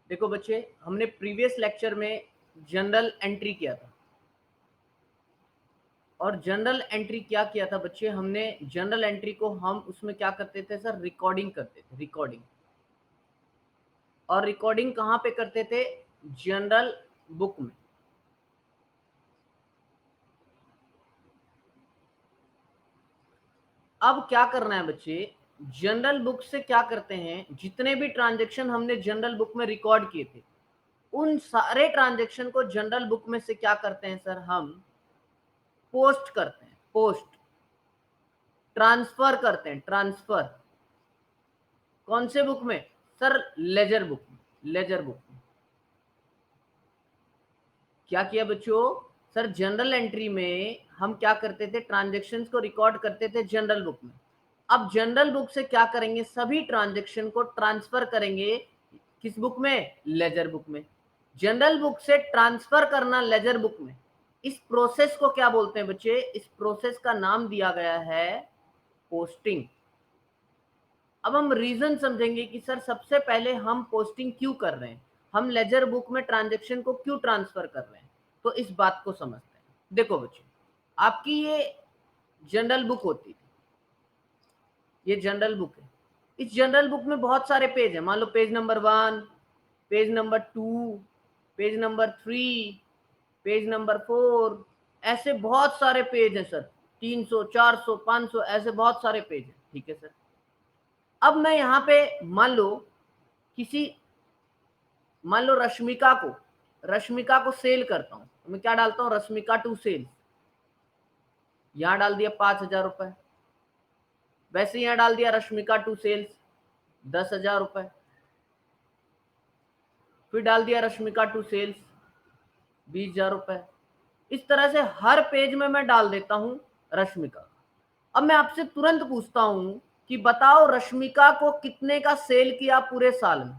देखो बच्चे, हमने प्रीवियस लेक्चर में जनरल एंट्री किया था, और जनरल एंट्री क्या किया था बच्चे, हमने जनरल एंट्री को हम उसमें क्या करते थे सर, रिकॉर्डिंग करते थे, रिकॉर्डिंग। और रिकॉर्डिंग कहाँ पे करते थे, जनरल बुक में। अब क्या करना है बच्चे, जनरल बुक से क्या करते हैं, जितने भी ट्रांजेक्शन हमने जनरल बुक में रिकॉर्ड किए थे, उन सारे ट्रांजेक्शन को जनरल बुक में से क्या करते हैं सर, हम पोस्ट करते हैं, पोस्ट, ट्रांसफर करते हैं, ट्रांसफर। कौन से बुक में सर, लेजर बुक में, लेजर बुक में। क्या किया बच्चों, सर जनरल एंट्री में हम क्या करते थे, ट्रांजेक्शन्स को रिकॉर्ड करते थे जनरल बुक में। अब जनरल बुक से क्या करेंगे, सभी ट्रांजेक्शन को ट्रांसफर करेंगे किस बुक में, लेजर बुक में। जनरल बुक से ट्रांसफर करना लेजर बुक में, इस प्रोसेस को क्या बोलते हैं बच्चे, इस प्रोसेस का नाम दिया गया है पोस्टिंग। अब हम रीजन समझेंगे कि सर सबसे पहले हम पोस्टिंग क्यों कर रहे हैं, हम लेजर बुक में ट्रांजेक्शन को क्यों ट्रांसफर कर रहे हैं, तो इस बात को समझते हैं। देखो बच्चों, आपकी ये जनरल बुक होती थी, ये जनरल बुक है। इस जनरल बुक में बहुत सारे पेज है, मान लो page number 1, page number 2, page number 3, page number 4, ऐसे बहुत सारे पेज हैं सर, 300, 400, 500, ऐसे बहुत सारे पेज हैं, ठीक है सर। अब मैं यहाँ पे मान लो किसी, मान लो रश्मिका को सेल करता हूं, तो मैं क्या डालता हूं, रश्मिका टू सेल, यहां डाल दिया 5,000 रुपए। वैसे यहां डाल दिया रश्मिका टू सेल्स 10,000 रुपए, फिर डाल दिया रश्मिका टू सेल्स 20,000 रुपए। इस तरह से हर पेज में मैं डाल देता हूं रश्मिका। अब मैं आपसे तुरंत पूछता हूं कि बताओ रश्मिका को कितने का सेल किया पूरे साल में।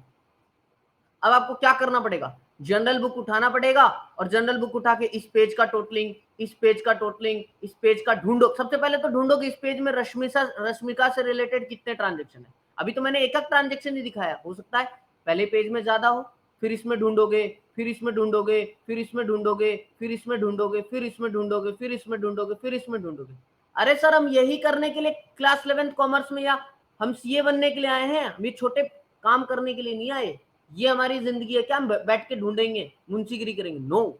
अब आपको क्या करना पड़ेगा, जनरल बुक उठाना पड़ेगा, और जनरल बुक उठा के इस पेज का टोटलिंग, इस पेज का टोटलिंग, इस पेज का ढूंढो। सबसे पहले तो ढूंढो कि इस पेज में रश्मिका से रिलेटेड कितने ट्रांजेक्शन है। अभी तो मैंने एक एक ट्रांजेक्शन ही दिखाया, हो सकता है पहले पेज में ज्यादा हो, फिर इसमें ढूंढोगे, फिर इसमें ढूंढोगे, फिर इसमें ढूंढोगे, फिर इसमें ढूंढोगे, फिर इसमें ढूंढोगे, फिर इसमें ढूंढोगे, फिर इसमें ढूंढोगे। अरे सर, हम यही करने के लिए क्लास 11th कॉमर्स में, या हम सीए बनने के लिए आए हैं, हम ये छोटे काम करने के लिए नहीं आए। ये हमारी जिंदगी है क्या, हम बैठ के ढूंढेंगे, मुंशीगिरी करेंगे? नो।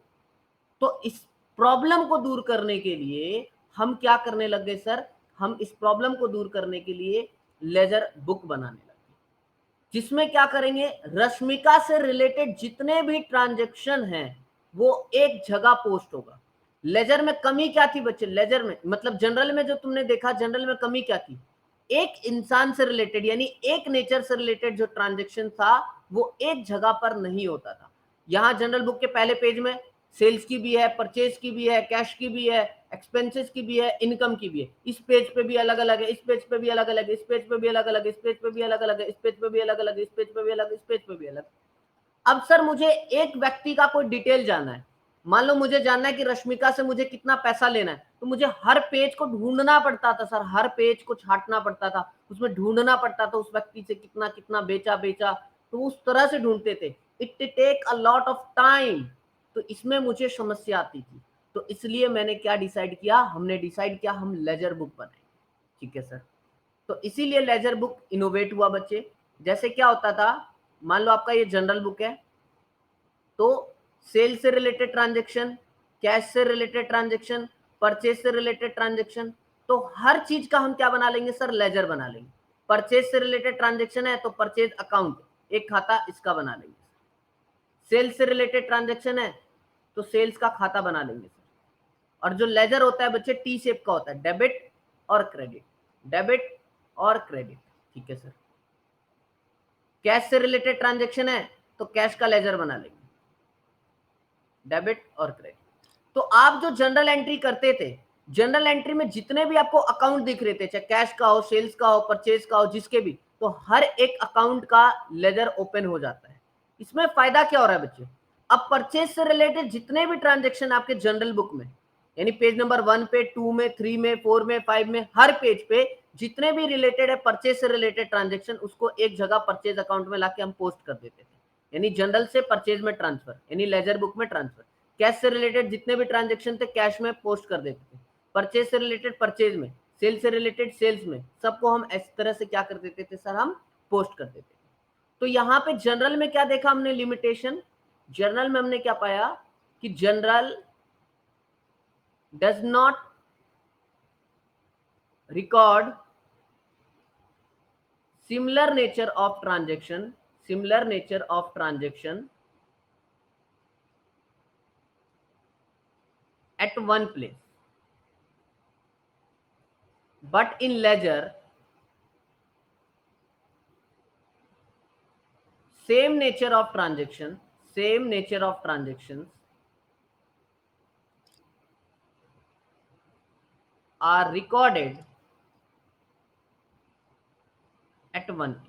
तो इस प्रॉब्लम को दूर करने के लिए हम क्या करने लग गए सर, हम इस प्रॉब्लम को दूर करने के लिए लेजर बुक बनाने लगे, जिसमें क्या करेंगे, रश्मिका से रिलेटेड जितने भी ट्रांजेक्शन हैं वो एक जगह पोस्ट होगा। लेजर में कमी क्या थी बच्चे, लेजर में मतलब जनरल में जो तुमने देखा, जनरल में कमी क्या थी, एक इंसान से रिलेटेड यानी एक नेचर से रिलेटेड जो ट्रांजेक्शन था वो एक जगह पर नहीं होता था। यहां जनरल बुक के पहले पेज में सेल्स की भी है, परचेज की भी है, कैश की भी है, एक्सपेंसेस की भी है, इनकम की भी है। इस पेज पे भी अलग अलग है, इस पेज पे भी अलग अलग है, इस पेज पे भी अलग अलग है, इस पेज पे भी अलग अलग है, इस पेज पे भी अलग अलग है, इस पेज पे भी अलग, इस पेज पे भी अलग। अब सर मुझे एक व्यक्ति का कोई डिटेल जानना है, मान लो मुझे जानना है कि रश्मिका से मुझे कितना पैसा लेना है, तो मुझे हर पेज को ढूंढना पड़ता था सर, हर पेज को छांटना पड़ता था, उसमें ढूंढना पड़ता था उस व्यक्ति से कितना कितना बेचा, तो उस तरह से ढूंढते थे। It take a lot of time, तो इसमें मुझे समस्या आती थी। तो इसलिए मैंने क्या डिसाइड किया, हमने डिसाइड किया हम लेजर बुक बनाएंगे, ठीक है सर। तो इसीलिए लेजर बुक इनोवेट हुआ बच्चे। जैसे क्या होता था, मान लो आपका ये जनरल बुक है, तो सेल से रिलेटेड ट्रांजेक्शन, कैश से रिलेटेड ट्रांजेक्शन, परचेज से रिलेटेड ट्रांजेक्शन, तो हर चीज का हम क्या बना लेंगे सर, लेजर बना लेंगे। परचेज से रिलेटेड ट्रांजेक्शन है तो परचेज अकाउंट, एक खाता इसका बना लेंगे। सेल्स से रिलेटेड ट्रांजेक्शन है तो सेल्स का खाता बना लेंगे सर। और जो लेजर होता है बच्चे टी शेप का होता है, डेबिट और क्रेडिट, डेबिट और क्रेडिट, ठीक है सर। कैश से रिलेटेड ट्रांजेक्शन है तो कैश का लेजर बना लेंगे, डेबिट और क्रेडिट। तो आप जो जनरल एंट्री करते थे, जनरल एंट्री में जितने भी आपको अकाउंट दिख रहे थे, चाहे कैश का हो, सेल्स का हो, परचेज का हो, जिसके भी, तो हर एक अकाउंट का लेजर ओपन हो जाता है। इसमें फायदा क्या हो रहा है बच्चे, अब परचेज से रिलेटेड जितने भी ट्रांजेक्शन आपके जनरल बुक में, यानी पेज नंबर 1 पे, 2 में, 3 में, 4 में, 5 में, हर पेज पे जितने भी रिलेटेड है परचेज से रिलेटेड ट्रांजेक्शन, उसको एक जगह परचेज अकाउंट में लाके हम पोस्ट कर देते थे। यानी जनरल से परचेज में ट्रांसफर, यानी लेजर बुक में ट्रांसफर। कैश से रिलेटेड जितने भी ट्रांजेक्शन थे कैश में पोस्ट कर देते थे, परचेज से रिलेटेड परचेज में, सेल से रिलेटेड सेल्स में, सबको हम इस तरह से क्या कर देते थे सर, हम पोस्ट कर देते थे। तो यहाँ पे जनरल में क्या देखा हमने लिमिटेशन, जनरल में हमने क्या पाया कि general does not record similar nature of transaction at one place, but in ledger same nature of transactions are recorded at one place।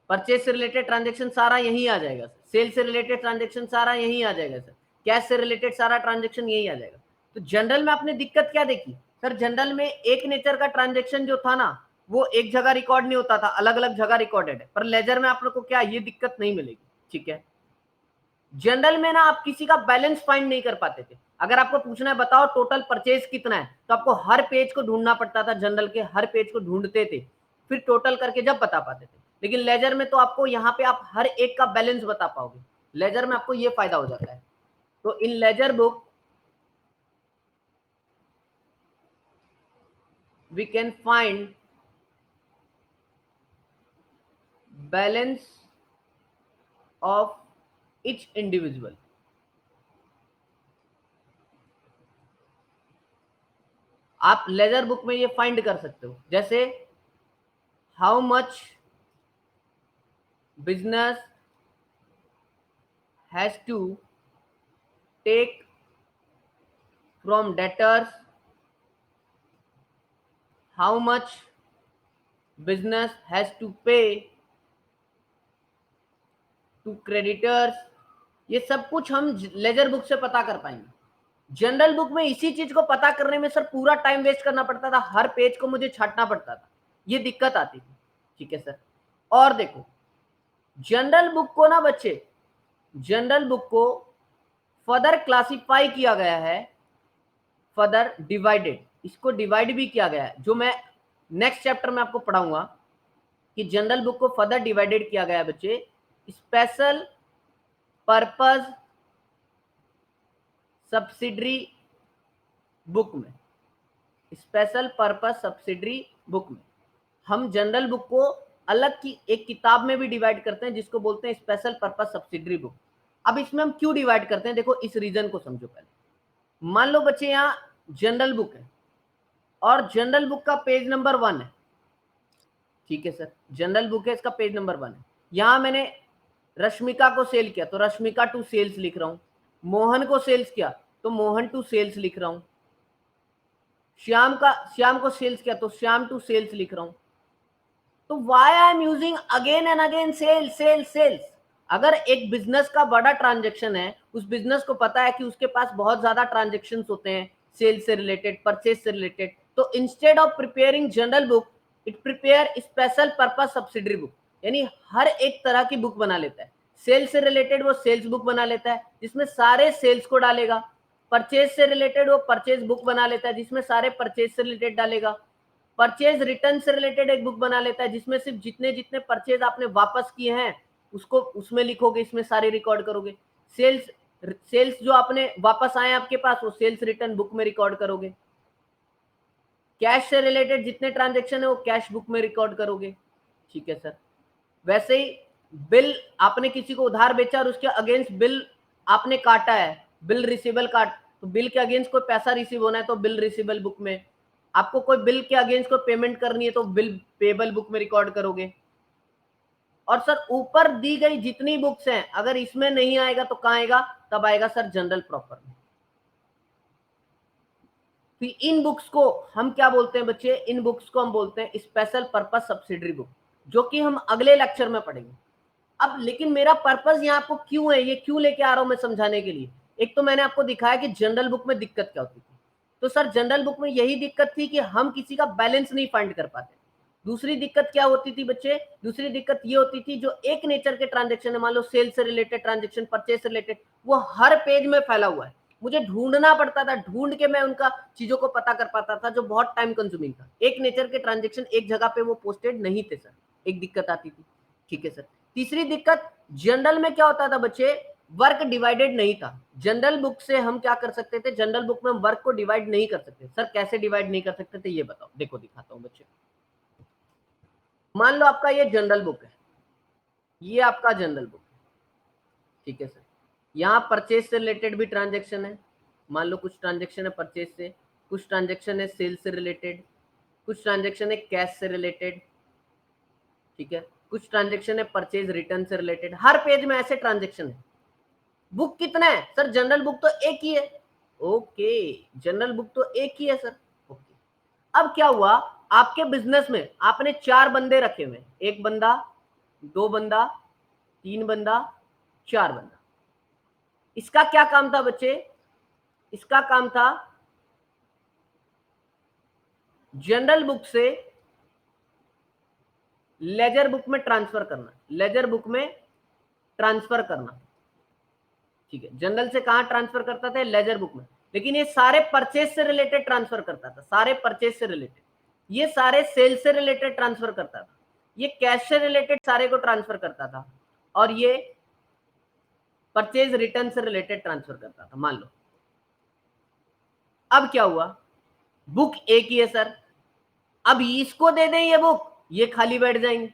Purchase से रिलेटेड ट्रांजेक्शन सारा यहीं आ जाएगा सर, सेल से रिलेटेड ट्रांजेक्शन सारा यहीं आ जाएगा सर, कैश से related सारा ट्रांजेक्शन यहीं आ जाएगा। तो जनरल में आपने दिक्कत क्या देखी सर, जनरल में एक नेचर का ट्रांजेक्शन जो था ना वो एक जगह रिकॉर्ड नहीं होता था, अलग अलग जगह रिकॉर्डेड है, पर लेजर में आप लोग को क्या ये दिक्कत नहीं मिलेगी, ठीक है। जनरल में ना आप किसी का बैलेंस फाइंड नहीं कर पाते थे, अगर आपको पूछना है बताओ टोटल परचेज कितना है, तो आपको हर पेज को ढूंढना पड़ता था, जनरल के हर पेज को ढूंढते थे, फिर टोटल करके जब बता पाते थे। लेकिन लेजर में तो आपको यहाँ पे आप हर एक का बैलेंस बता पाओगे, लेजर में आपको ये फायदा हो जाता है। तो in ledger book we can find balance of each individual. आप लेजर बुक में ये फाइंड कर सकते हो, जैसे how much business has to take from debtors, how much business has to pay to creditors, ये सब कुछ हम लेजर बुक से पता कर पाएंगे। जनरल बुक में इसी चीज को पता करने में सर पूरा टाइम वेस्ट करना पड़ता था, हर पेज को मुझे छांटना पड़ता था, ये दिक्कत आती थी, ठीक है सर। और देखो जनरल बुक को ना बच्चे, जनरल बुक को फर्दर क्लासिफाई किया गया है, फर्दर डिवाइडेड, इसको डिवाइड भी किया गया है, जो मैं नेक्स्ट चैप्टर में आपको पढ़ाऊंगा कि जनरल बुक को फर्दर डिवाइडेड किया गया है बच्चे स्पेशल पर्पस सब्सिडरी बुक में, स्पेशल पर्पस सब्सिडरी बुक में हम जनरल बुक को अलग की एक किताब में भी डिवाइड करते हैं जिसको बोलते हैं स्पेशल पर्पस सब्सिडरी बुक। अब इसमें हम क्यों डिवाइड करते हैं, देखो इस रीजन को समझो पहले। मान लो बच्चे यहाँ जनरल बुक है और जनरल बुक का पेज नंबर 1 है, ठीक है सर, जनरल बुक है, इसका पेज नंबर 1 है। यहां मैंने रश्मिका को सेल किया तो रश्मिका टू सेल्स लिख रहा हूं, मोहन को सेल्स किया तो मोहन टू सेल्स लिख रहा हूं, श्याम को सेल्स किया तो श्याम टू सेल्स लिख रहा हूं। तो why I am using again and again sales sales sales, अगर एक बिजनेस का बड़ा ट्रांजेक्शन है, उस बिजनेस को पता है कि उसके पास बहुत ज्यादा ट्रांजेक्शन होते हैं सेल्स से रिलेटेड, परचेज से रिलेटेड, तो instead of preparing general book it prepare special purpose subsidiary book, यानी हर एक तरह की बुक बना लेता है। सेल्स से रिलेटेड वो सेल्स बुक बना लेता है जिसमें सारे सेल्स को डालेगा, परचेज से रिलेटेड वो परचेज बुक बना लेता है जिसमें सारे परचेज से रिलेटेड डालेगा, परचेज रिटर्न से रिलेटेड एक बुक बना लेता है जिसमें सिर्फ जितने जितने परचेज आपने वापस किए हैं उसको उसमें लिखोगे, इसमें सारे रिकॉर्ड करोगे। सेल्स जो आपने वापस आए आपके पास वो सेल्स रिटर्न बुक में रिकॉर्ड करोगे। कैश से रिलेटेड जितने ट्रांजेक्शन है वो कैश बुक में रिकॉर्ड करोगे, ठीक है सर। वैसे ही बिल, आपने किसी को उधार बेचा और उसके अगेंस्ट बिल आपने काटा है, बिल रिसीवेबल काट, तो बिल के अगेंस्ट कोई पैसा रिसीव होना है तो बिल रिसीवेबल बुक में, आपको कोई बिल के अगेंस्ट कोई पेमेंट करनी है तो बिल पेबल बुक में रिकॉर्ड करोगे। और सर ऊपर दी गई जितनी बुक्स हैं अगर इसमें नहीं आएगा तो कहां आएगा, तब आएगा सर जनरल प्रॉपर में। तो इन बुक्स को हम क्या बोलते हैं बच्चे, इन बुक्स को हम बोलते हैं स्पेशल पर्पस सब्सिडरी बुक, जो कि हम अगले लेक्चर में पढ़ेंगे। अब लेकिन मेरा पर्पस यहाँ आपको क्यों है, ये क्यों लेके आ रहा हूं मैं समझाने के लिए। एक तो मैंने आपको दिखाया कि जनरल बुक में दिक्कत क्या होती थी, तो सर जनरल बुक में यही दिक्कत थी कि हम किसी का बैलेंस नहीं फाइंड कर पाते। दूसरी दिक्कत क्या होती थी बच्चे, दूसरी दिक्कत ये होती थी जो एक नेचर के ट्रांजेक्शन है, मान लो सेल से रिलेटेड ट्रांजेक्शन, परचेज से रिलेटेड, वो हर पेज में फैला हुआ है, मुझे ढूंढना पड़ता था, ढूंढ के मैं उनका चीजों को पता कर पाता था, जो बहुत टाइम कंज्यूमिंग था। एक नेचर के ट्रांजेक्शन एक जगह पे वो पोस्टेड नहीं थे सर, एक दिक्कत आती थी। ठीक है सर। तीसरी दिक्कत, जनरल में क्या होता था बच्चे, वर्क डिवाइडेड नहीं था। जनरल बुक से हम क्या कर सकते थे, जनरल बुक में हम वर्क को डिवाइड नहीं कर सकते। सर कैसे डिवाइड नहीं कर सकते थे ये बताओ, देखो दिखाता हूं बच्चे। मान लो आपका ये जनरल बुक है, ये आपका जनरल बुक है, ठीक है सर। यहाँ परचेज से रिलेटेड भी ट्रांजेक्शन है, मान लो कुछ ट्रांजेक्शन है परचेज से, कुछ ट्रांजेक्शन है सेल से रिलेटेड, कुछ ट्रांजेक्शन है कैश से रिलेटेड, ठीक है, कुछ ट्रांजेक्शन है परचेज रिटर्न से रिलेटेड। हर पेज में ऐसे ट्रांजेक्शन है। बुक कितना है सर, जनरल बुक तो एक ही है। ओके, जनरल बुक तो एक ही है सर। ओके, अब क्या हुआ, आपके बिजनेस में आपने 4 बंदे रखे हुए, एक बंदा, 2 बंदा, 3 बंदा, 4 बंदा। इसका क्या काम था बच्चे, इसका काम था जनरल बुक से लेजर बुक में ट्रांसफर करना, लेजर बुक में ट्रांसफर करना, ठीक है। जनरल से कहां ट्रांसफर करता था, लेजर बुक में। लेकिन ये सारे परचेज से रिलेटेड ट्रांसफर करता था, सारे परचेज से रिलेटेड, ये सारे सेल से रिलेटेड ट्रांसफर करता था, ये कैश से रिलेटेड सारे को ट्रांसफर करता था, और ये परचेज रिटर्न से रिलेटेड ट्रांसफर करता था, मान लो। अब क्या हुआ, बुक एक ही है सर, अब इसको दे दें ये बुक, ये खाली बैठ जाएंगे,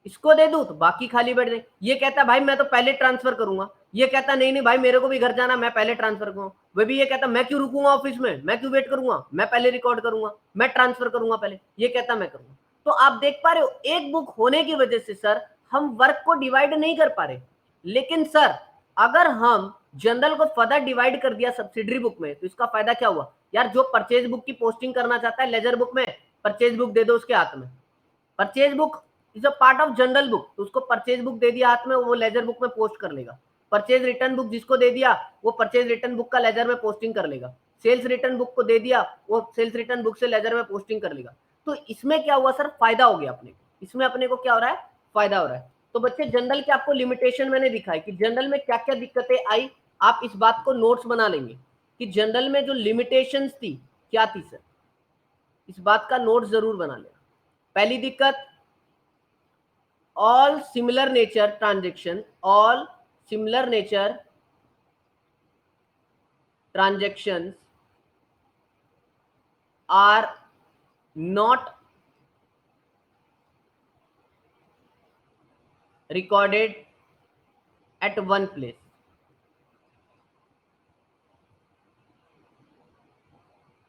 इसको दे दूं तो बाकी खाली बैठ जाएंगे। ये कहता भाई मैं तो पहले ट्रांसफर करूंगा, ये कहता नहीं नहीं भाई मेरे को भी घर जाना, मैं पहले ट्रांसफर करूंगा। वह भी ये कहता मैं क्यों रुकूंगा ऑफिस में, मैं क्यों वेट करूंगा, मैं पहले रिकॉर्ड करूंगा, मैं ट्रांसफर करूंगा पहले, ये कहता मैं करूंगा। तो आप देख पा रहे हो, एक बुक होने की वजह से सर हम वर्क को डिवाइड नहीं कर पा रहे। लेकिन सर अगर हम जनरल को फर्दर डिवाइड कर दिया सब्सिडरी बुक में, तो इसका फायदा क्या हुआ यार, जो परचेज बुक की पोस्टिंग करना चाहता है लेजर बुक में, परचेज बुक दे दो उसके हाथ में, purchase book is a part of general book, तो उसको परचेज बुक दे दिया हाथ में, वो लेजर बुक में पोस्ट कर लेगा। परचेज रिटर्न बुक जिसको दे दिया, वो परचेज रिटर्न बुक का लेजर में पोस्टिंग कर लेगा। सेल्स रिटर्न बुक को दे दिया, वो सेल्स रिटर्न बुक से लेजर में पोस्टिंग कर लेगा। तो इसमें क्या हुआ सर, फायदा हो गया अपने को, इसमें अपने को क्या हो रहा है, फायदा हो रहा है। तो बच्चे जनरल के आपको लिमिटेशन मैंने दिखाई कि जनरल में क्या क्या दिक्कतें आई, आप इस बात को नोट्स बना लेंगे कि जनरल में जो लिमिटेशंस थी क्या थी सर, इस बात का नोट जरूर बना लेना। पहली दिक्कत, all similar nature transaction, all similar nature transactions are not recorded at one place.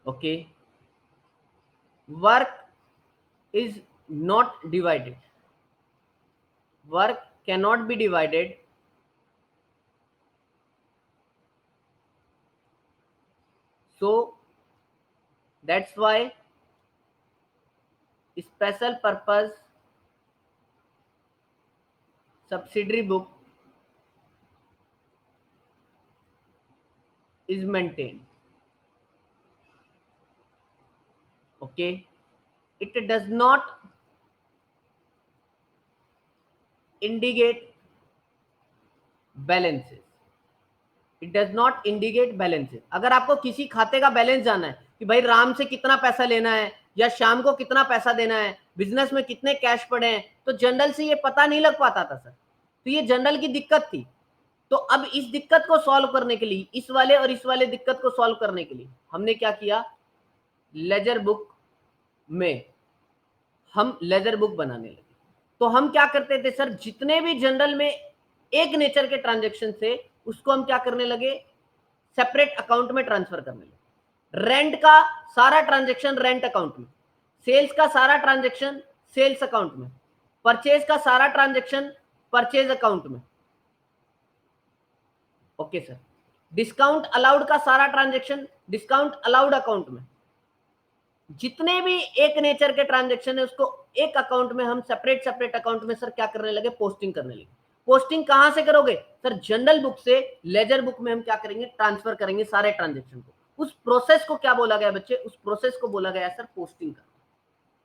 Okay, work is not divided, work cannot be divided so that's why special purpose subsidiary book is maintained. Okay, it does not indicate balances, it does not indicate balances. अगर आपको किसी खाते का balance जानना है कि भाई राम से कितना पैसा लेना है या शाम को कितना पैसा देना है, बिजनेस में कितने कैश पड़े हैं, तो जनरल से ये पता नहीं लग पाता था सर। तो ये जनरल की दिक्कत थी। तो अब इस दिक्कत को सॉल्व करने के लिए, इस वाले और इस वाले दिक्कत को सॉल्व करने के लिए हमने क्या किया, लेजर बुक में हम लेजर बुक बनाने लगे। तो हम क्या करते थे सर, जितने भी जनरल में एक नेचर के ट्रांजेक्शन थे उसको हम क्या करने लगे, सेपरेट अकाउंट में ट्रांसफर करने लगे। रेंट का सारा ट्रांजेक्शन रेंट अकाउंट में, सेल्स का सारा ट्रांजेक्शन सेल्स अकाउंट में, परचेज का सारा ट्रांजेक्शन परचेज अकाउंट में। ओके सर, डिस्काउंट अलाउड का सारा ट्रांजेक्शन डिस्काउंट अलाउड अकाउंट में। जितने भी एक नेचर के ट्रांजेक्शन है उसको एक अकाउंट में हम सेपरेट सेपरेट अकाउंट में सर क्या करने लगे, पोस्टिंग करने लगे। पोस्टिंग कहां से करोगे सर, जनरल बुक से लेजर बुक में हम क्या करेंगे, ट्रांसफर करेंगे सारे ट्रांजेक्शन को। उस प्रोसेस को क्या बोला गया बच्चे, उस प्रोसेस को बोला गया सर पोस्टिंग का।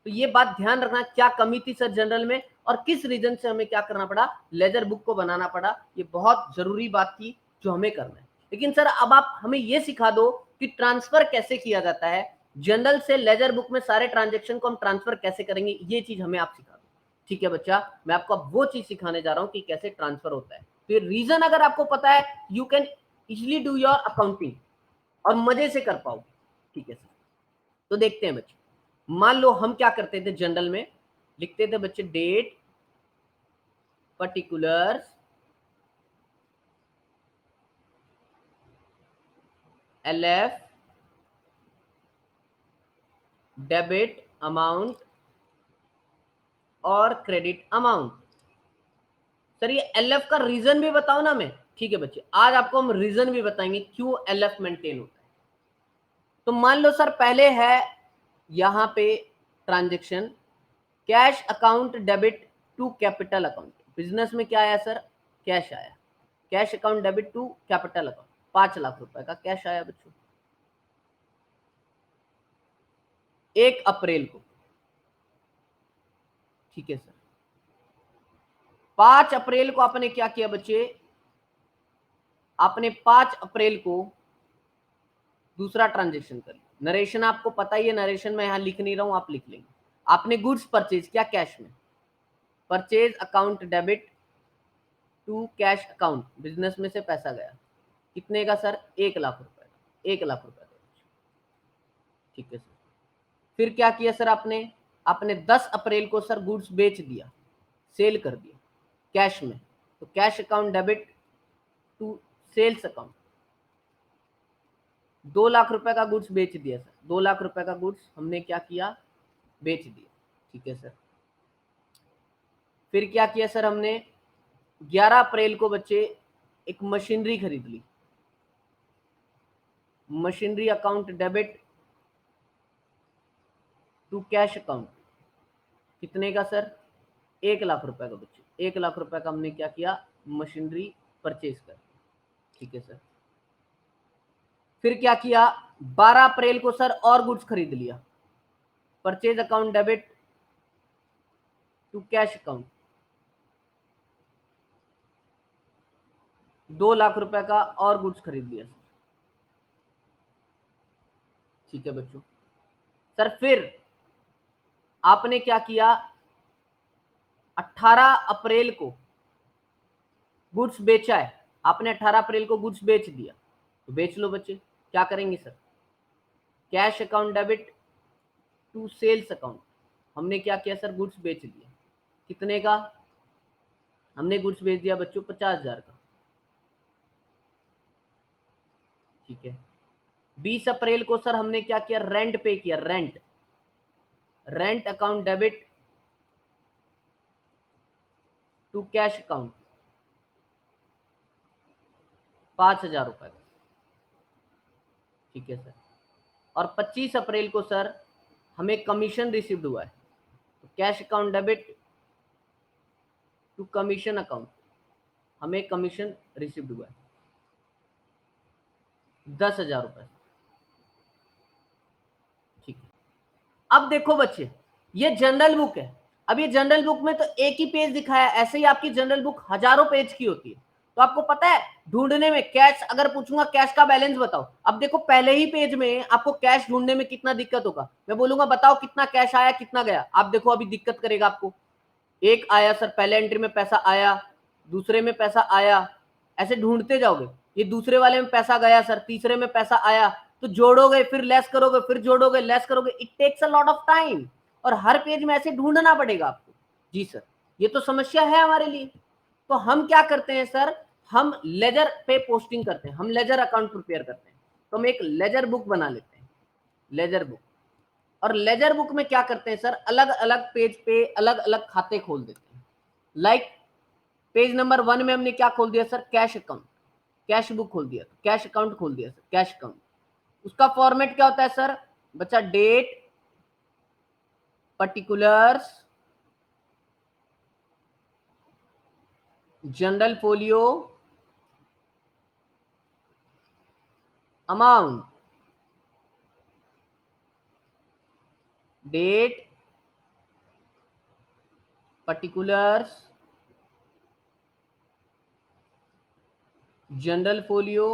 तो ये बात ध्यान रखना, क्या कमी थी सर जनरल में और किस रीजन से हमें क्या करना पड़ा, लेजर बुक को बनाना पड़ा। ये बहुत जरूरी बात थी जो हमें करना है। लेकिन सर अब आप हमें ये सिखा दो कि ट्रांसफर कैसे किया जाता है, जनरल से लेजर बुक में सारे ट्रांजेक्शन को हम ट्रांसफर कैसे करेंगे, ये चीज हमें आप सिखा दो। ठीक है बच्चा, मैं आपको अब वो चीज सिखाने जा रहा हूं कि कैसे ट्रांसफर होता है। तो ये रीजन अगर आपको पता है, you can easily do your accounting और मजे से कर पाओगे। ठीक है सर, तो देखते हैं बच्चे। मान लो हम क्या करते थे जनरल में, लिखते थे बच्चे date, particulars, LF, debit amount और क्रेडिट अमाउंट। सर ये एलएफ का रीजन भी बताओ ना मैं। ठीक है बच्चे, आज आपको हम रीजन भी बताएंगे क्यों एलएफ मेंटेन होता है। तो मान लो सर पहले है यहां पे transaction, cash account debit to capital account. Business में क्या आया सर, कैश आया, cash account debit to capital account, 5 lakh रुपए का कैश आया बच्चों 1 अप्रैल को। ठीक है सर, 5 अप्रैल को आपने क्या किया बच्चे, आपने 5 अप्रैल को दूसरा ट्रांजेक्शन कर लिया। नरेशन आपको पता ही है, नरेशन में यहां लिख नहीं रहा हूं, आप लिख लेंगे। आपने गुड्स परचेज किया कैश में, purchase account debit to cash account, business में से पैसा गया, कितने का सर, 1 लाख रुपए का, 1 लाख रुपए का। ठीक है सर, फिर क्या किया सर आपने, आपने 10 अप्रैल को सर गुड्स बेच दिया, सेल कर दिया कैश में, तो cash account debit to sales account, 2 lakh रुपए का गुड्स बेच दिया सर, 2 लाख रुपए का गुड्स हमने क्या किया, बेच दिया। ठीक है सर, फिर क्या किया सर हमने, 11 अप्रैल को बच्चे एक मशीनरी खरीद ली, machinery account debit to cash account, कितने का सर, 1 लाख रुपए का बच्चे, 1 लाख रुपए का हमने क्या किया, मशीनरी परचेज कर। ठीक है सर, फिर क्या किया, 12 अप्रैल को सर और गुड्स खरीद लिया, purchase account debit to cash account, 2 lakh रुपए का और गुड्स खरीद लिया। ठीक है बच्चों, सर फिर आपने क्या किया, 18 अप्रैल को गुड्स बेचा है, आपने 18 अप्रैल को गुड्स बेच दिया, तो बेच लो बच्चे, क्या करेंगे sir, cash account debit to sales account, हमने क्या किया सर, गुड्स बेच दिया, कितने का, हमने गुड्स बेच दिया बच्चों 50,000 का। ठीक है, 20 अप्रैल को सर हमने क्या किया, रेंट पे किया, rent, rent account debit to cash account, 5,000 रुपए का। ठीक है सर, और 25 अप्रैल को सर हमें कमीशन रिसीव्ड हुआ है, तो cash account debit to commission account, हमें कमीशन रिसीव्ड हुआ है 10,000 रुपए। ठीक है, अब देखो बच्चे, ये जनरल बुक है। अब ये जनरल बुक में तो एक ही पेज दिखाया, ऐसे ही आपकी जनरल बुक हजारों पेज की होती है। तो आपको पता है ढूंढने में, कैश अगर पूछूंगा कैश का बैलेंस बताओ, अब देखो पहले ही पेज में आपको कैश ढूंढने में कितना दिक्कत होगा। मैं बोलूंगा बताओ कितना कैश आया कितना गया, आप देखो अभी दिक्कत करेगा आपको। एक आया सर, पहले एंट्री में पैसा आया, दूसरे में पैसा आया, ऐसे ढूंढते जाओगे। ये दूसरे वाले में पैसा गया सर, तीसरे में पैसा आया, तो जोड़ोगे फिर लेस करोगे, फिर जोड़ोगे लेस करोगे, it takes a lot of time, और हर पेज में ऐसे ढूंढना पड़ेगा आपको। जी सर, ये तो समस्या है हमारे लिए। तो हम क्या करते हैं सर, हम लेजर पे पोस्टिंग करते हैं, हम लेजर अकाउंट प्रिपेयर करते हैं। तो हम एक लेजर बुक बना लेते हैं, लेजर बुक। और लेजर बुक में क्या करते हैं सर, अलग अलग पेज पे अलग अलग खाते खोल देते हैं। लाइक पेज नंबर 1 में हमने क्या खोल दिया sir, cash account, cash book खोल दिया, कैश अकाउंट खोल दिया सर, कैश अकाउंट। उसका फॉर्मेट क्या होता है सर बच्चा, date, particulars, journal folio, amount, date, particulars, journal folio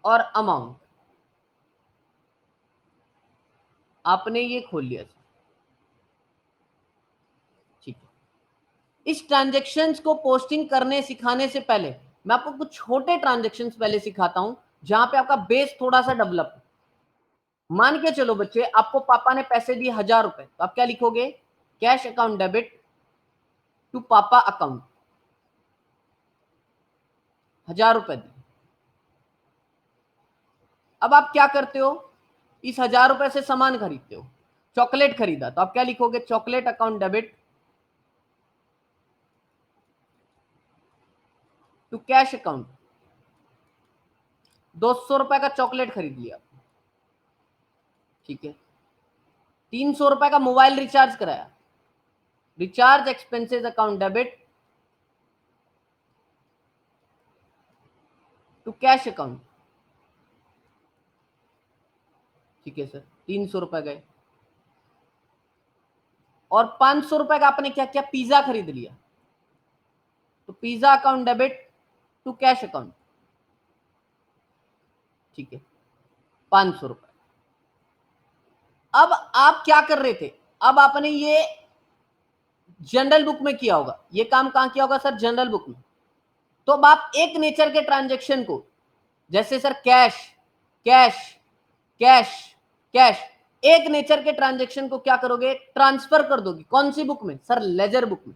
और अमाउंट, आपने ये खोल लिया। ठीक है, इस ट्रांजेक्शन्स को पोस्टिंग करने सिखाने से पहले मैं आपको कुछ छोटे ट्रांजेक्शन्स पहले सिखाता हूं, जहां पे आपका बेस थोड़ा सा डेवलप। मान के चलो बच्चे, आपको पापा ने पैसे दिए 1000 रुपए, तो आप क्या लिखोगे? कैश अकाउंट डेबिट टू पापा अकाउंट, 1000 रुपए दिए। अब आप क्या करते हो? इस 1000 रुपए से सामान खरीदते हो, चॉकलेट खरीदा, तो आप क्या लिखोगे? Chocolate account debit to cash account. 200 रुपए का चॉकलेट खरीद लिया, ठीक है। 300 रुपए का मोबाइल रिचार्ज कराया, recharge expenses account debit to cash account, ठीक है सर। 300 रुपए गए। और 500 रुपए का आपने क्या किया? पिज्जा खरीद लिया, तो pizza account debit to cash account, ठीक है, 500 रुपए। अब आप क्या कर रहे थे? अब आपने ये जनरल बुक में किया होगा, ये काम कहां किया होगा सर? जनरल बुक में। तो अब आप एक नेचर के ट्रांजेक्शन को, जैसे sir cash cash cash cash, एक नेचर के ट्रांजेक्शन को क्या करोगे? ट्रांसफर कर दोगे। कौन सी बुक में सर? लेजर बुक में,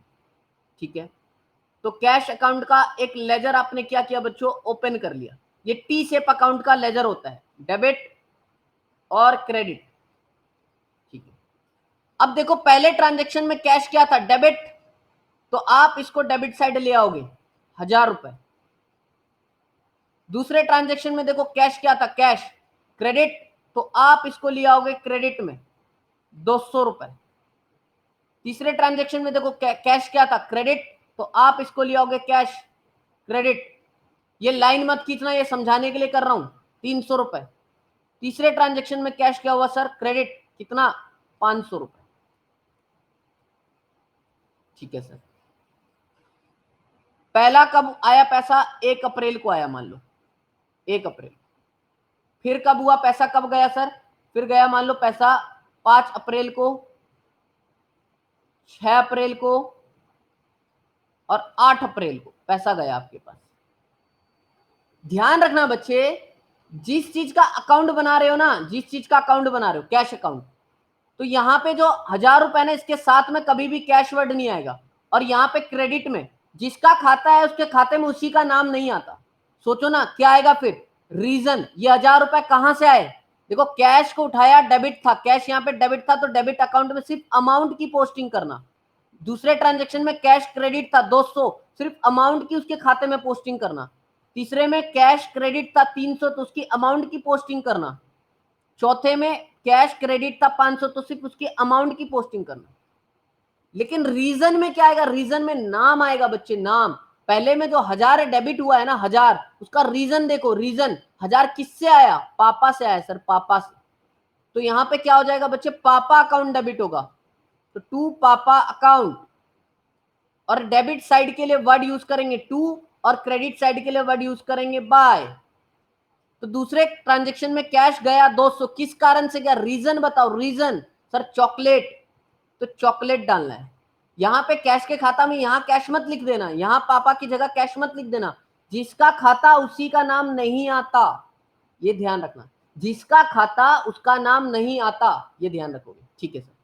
ठीक है। तो कैश अकाउंट का एक लेजर आपने क्या किया बच्चों? ओपन कर लिया। ये टी शेप अकाउंट का लेजर होता है, डेबिट और क्रेडिट, ठीक है। अब देखो, पहले ट्रांजेक्शन में कैश क्या था? डेबिट, तो आप इसको डेबिट साइड ले आओगे, 1000 रुपए। दूसरे ट्रांजेक्शन में देखो कैश क्या था? कैश, क्रेडिट, तो आप इसको ले आओगे क्रेडिट में, 200 रुपए। तीसरे ट्रांजेक्शन में देखो कैश क्या था? क्रेडिट, तो आप इसको ले आओगे कैश, क्रेडिट। ये लाइन मत खींचना, ये समझाने के लिए कर रहा हूं। 300 रुपए। तीसरे ट्रांजेक्शन में कैश क्या हुआ सर? क्रेडिट, कितना? 500 रुपए, ठीक है सर। पहला कब आया पैसा? 1 अप्रैल को आया, मान लो 1 अप्रैल। फिर कब हुआ पैसा? कब गया सर? फिर गया मान लो पैसा 5 अप्रैल को, 6 अप्रैल को और 8 अप्रैल को पैसा गया आपके पास। ध्यान रखना बच्चे, जिस चीज का अकाउंट बना रहे हो ना, जिस चीज का अकाउंट बना रहे हो, कैश अकाउंट, तो यहाँ पे जो 1000 रुपए ना, इसके साथ में कभी भी कैश वर्ड नहीं आएगा। और यहाँ पे क्रेडिट में जिसका खाता है उसके खाते में उसी का नाम नहीं आता। सोचो ना क्या आएगा फिर? रीजन। ये 1000 रुपए कहां से आए? देखो, कैश को उठाया, डेबिट था, कैश यहाँ पे डेबिट था, तो डेबिट अकाउंट में सिर्फ अमाउंट की पोस्टिंग करना। दूसरे ट्रांजेक्शन में कैश क्रेडिट था 200, सिर्फ अमाउंट की उसके खाते में पोस्टिंग करना। तीसरे में कैश क्रेडिट था 300, तो उसकी अमाउंट की पोस्टिंग करना। चौथे में कैश क्रेडिट था 500, तो सिर्फ उसकी अमाउंट की पोस्टिंग करना। लेकिन रीजन में क्या आएगा? रीजन में नाम आएगा बच्चे, नाम। पहले में जो 1000 डेबिट हुआ है ना, 1000, उसका रीजन देखो। रीजन 1000 किससे आया? पापा से आया सर, पापा से। तो यहां पे क्या हो जाएगा बच्चे? पापा अकाउंट डेबिट होगा, तो टू पापा अकाउंट। और डेबिट साइड के लिए वर्ड यूज करेंगे टू, और क्रेडिट साइड के लिए वर्ड यूज करेंगे बाय। तो दूसरे ट्रांजेक्शन में कैश गया 200, किस कारण से गया? रीजन बताओ, रीजन। सर चॉकलेट, तो चॉकलेट डालना है। यहां पे कैश के खाता में यहां कैश मत लिख देना, यहां पापा की जगह कैश मत लिख देना। जिसका खाता उसी का नाम नहीं आता, ये ध्यान रखना। जिसका खाता उसका नाम नहीं आता, ये ध्यान रखोगे, ठीक है सर।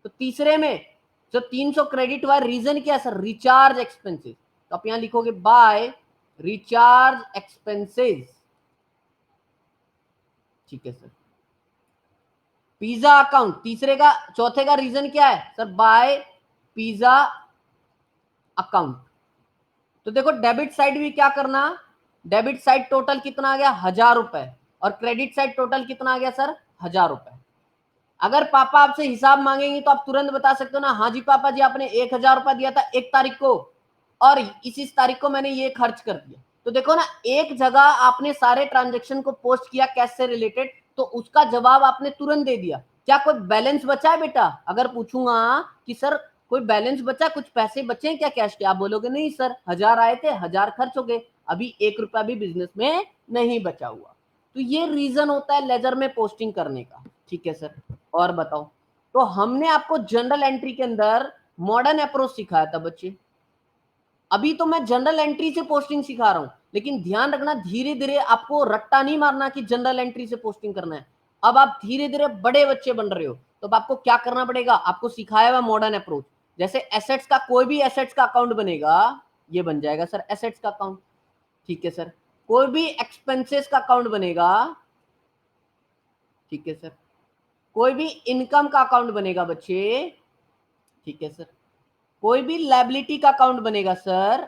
तो तीसरे में जो 300 क्रेडिट हुआ, रीजन क्या है सर? रिचार्ज एक्सपेंसेस, तो आप यहां लिखोगे बाय रिचार्ज एक्सपेंसेस, ठीक है सर। पिज्जा अकाउंट, तीसरे का, चौथे का रीजन क्या है सर? Bye pizza account. तो देखो, डेबिट साइड भी क्या करना? डेबिट साइड टोटल कितना आ गया? 1000 रुपए। और क्रेडिट साइड टोटल कितना आ गया सर? 1000 रुपए। अगर पापा आपसे हिसाब मांगेंगे तो आप तुरंत बता सकते हो ना, हाँ जी पापा जी, आपने 1000 रुपया दिया था 1 तारीख को, और इस तारीख को मैंने ये खर्च कर दिया। तो देखो ना, एक जगह आपने सारे ट्रांजेक्शन को पोस्ट किया कैश से रिलेटेड, तो उसका जवाब आपने तुरंत दे दिया। क्या कोई बैलेंस बचा है बेटा? अगर पूछूंगा कि सर कोई बैलेंस बचा, कुछ पैसे बचे हैं क्या कैश के, आप बोलोगे नहीं सर, 1000 आए थे 1000 खर्च हो गए, अभी 1 रुपया भी बिजनेस में नहीं बचा हुआ। तो ये रीजन होता है लेजर में पोस्टिंग करने का। ठीक है सर, और बताओ। तो हमने आपको जनरल एंट्री के अंदर मॉडर्न अप्रोच सिखाया था बच्चे। अभी तो मैं जनरल एंट्री से पोस्टिंग सिखा रहा हूं, लेकिन ध्यान रखना धीरे धीरे आपको रट्टा नहीं मारना कि जनरल एंट्री से पोस्टिंग करना है। अब आप धीरे धीरे बड़े बच्चे बन रहे हो, तो अब आपको क्या करना पड़ेगा, आपको सिखाया हुआ मॉडर्न अप्रोच। जैसे एसेट्स का, कोई भी एसेट्स का अकाउंट बनेगा, ये बन जाएगा सर एसेट्स का अकाउंट। ठीक है सर, कोई भी एक्सपेंसेस का अकाउंट बनेगा। ठीक है सर, कोई भी इनकम का अकाउंट बनेगा बच्चे। ठीक है सर, कोई भी लायबिलिटी का अकाउंट बनेगा सर।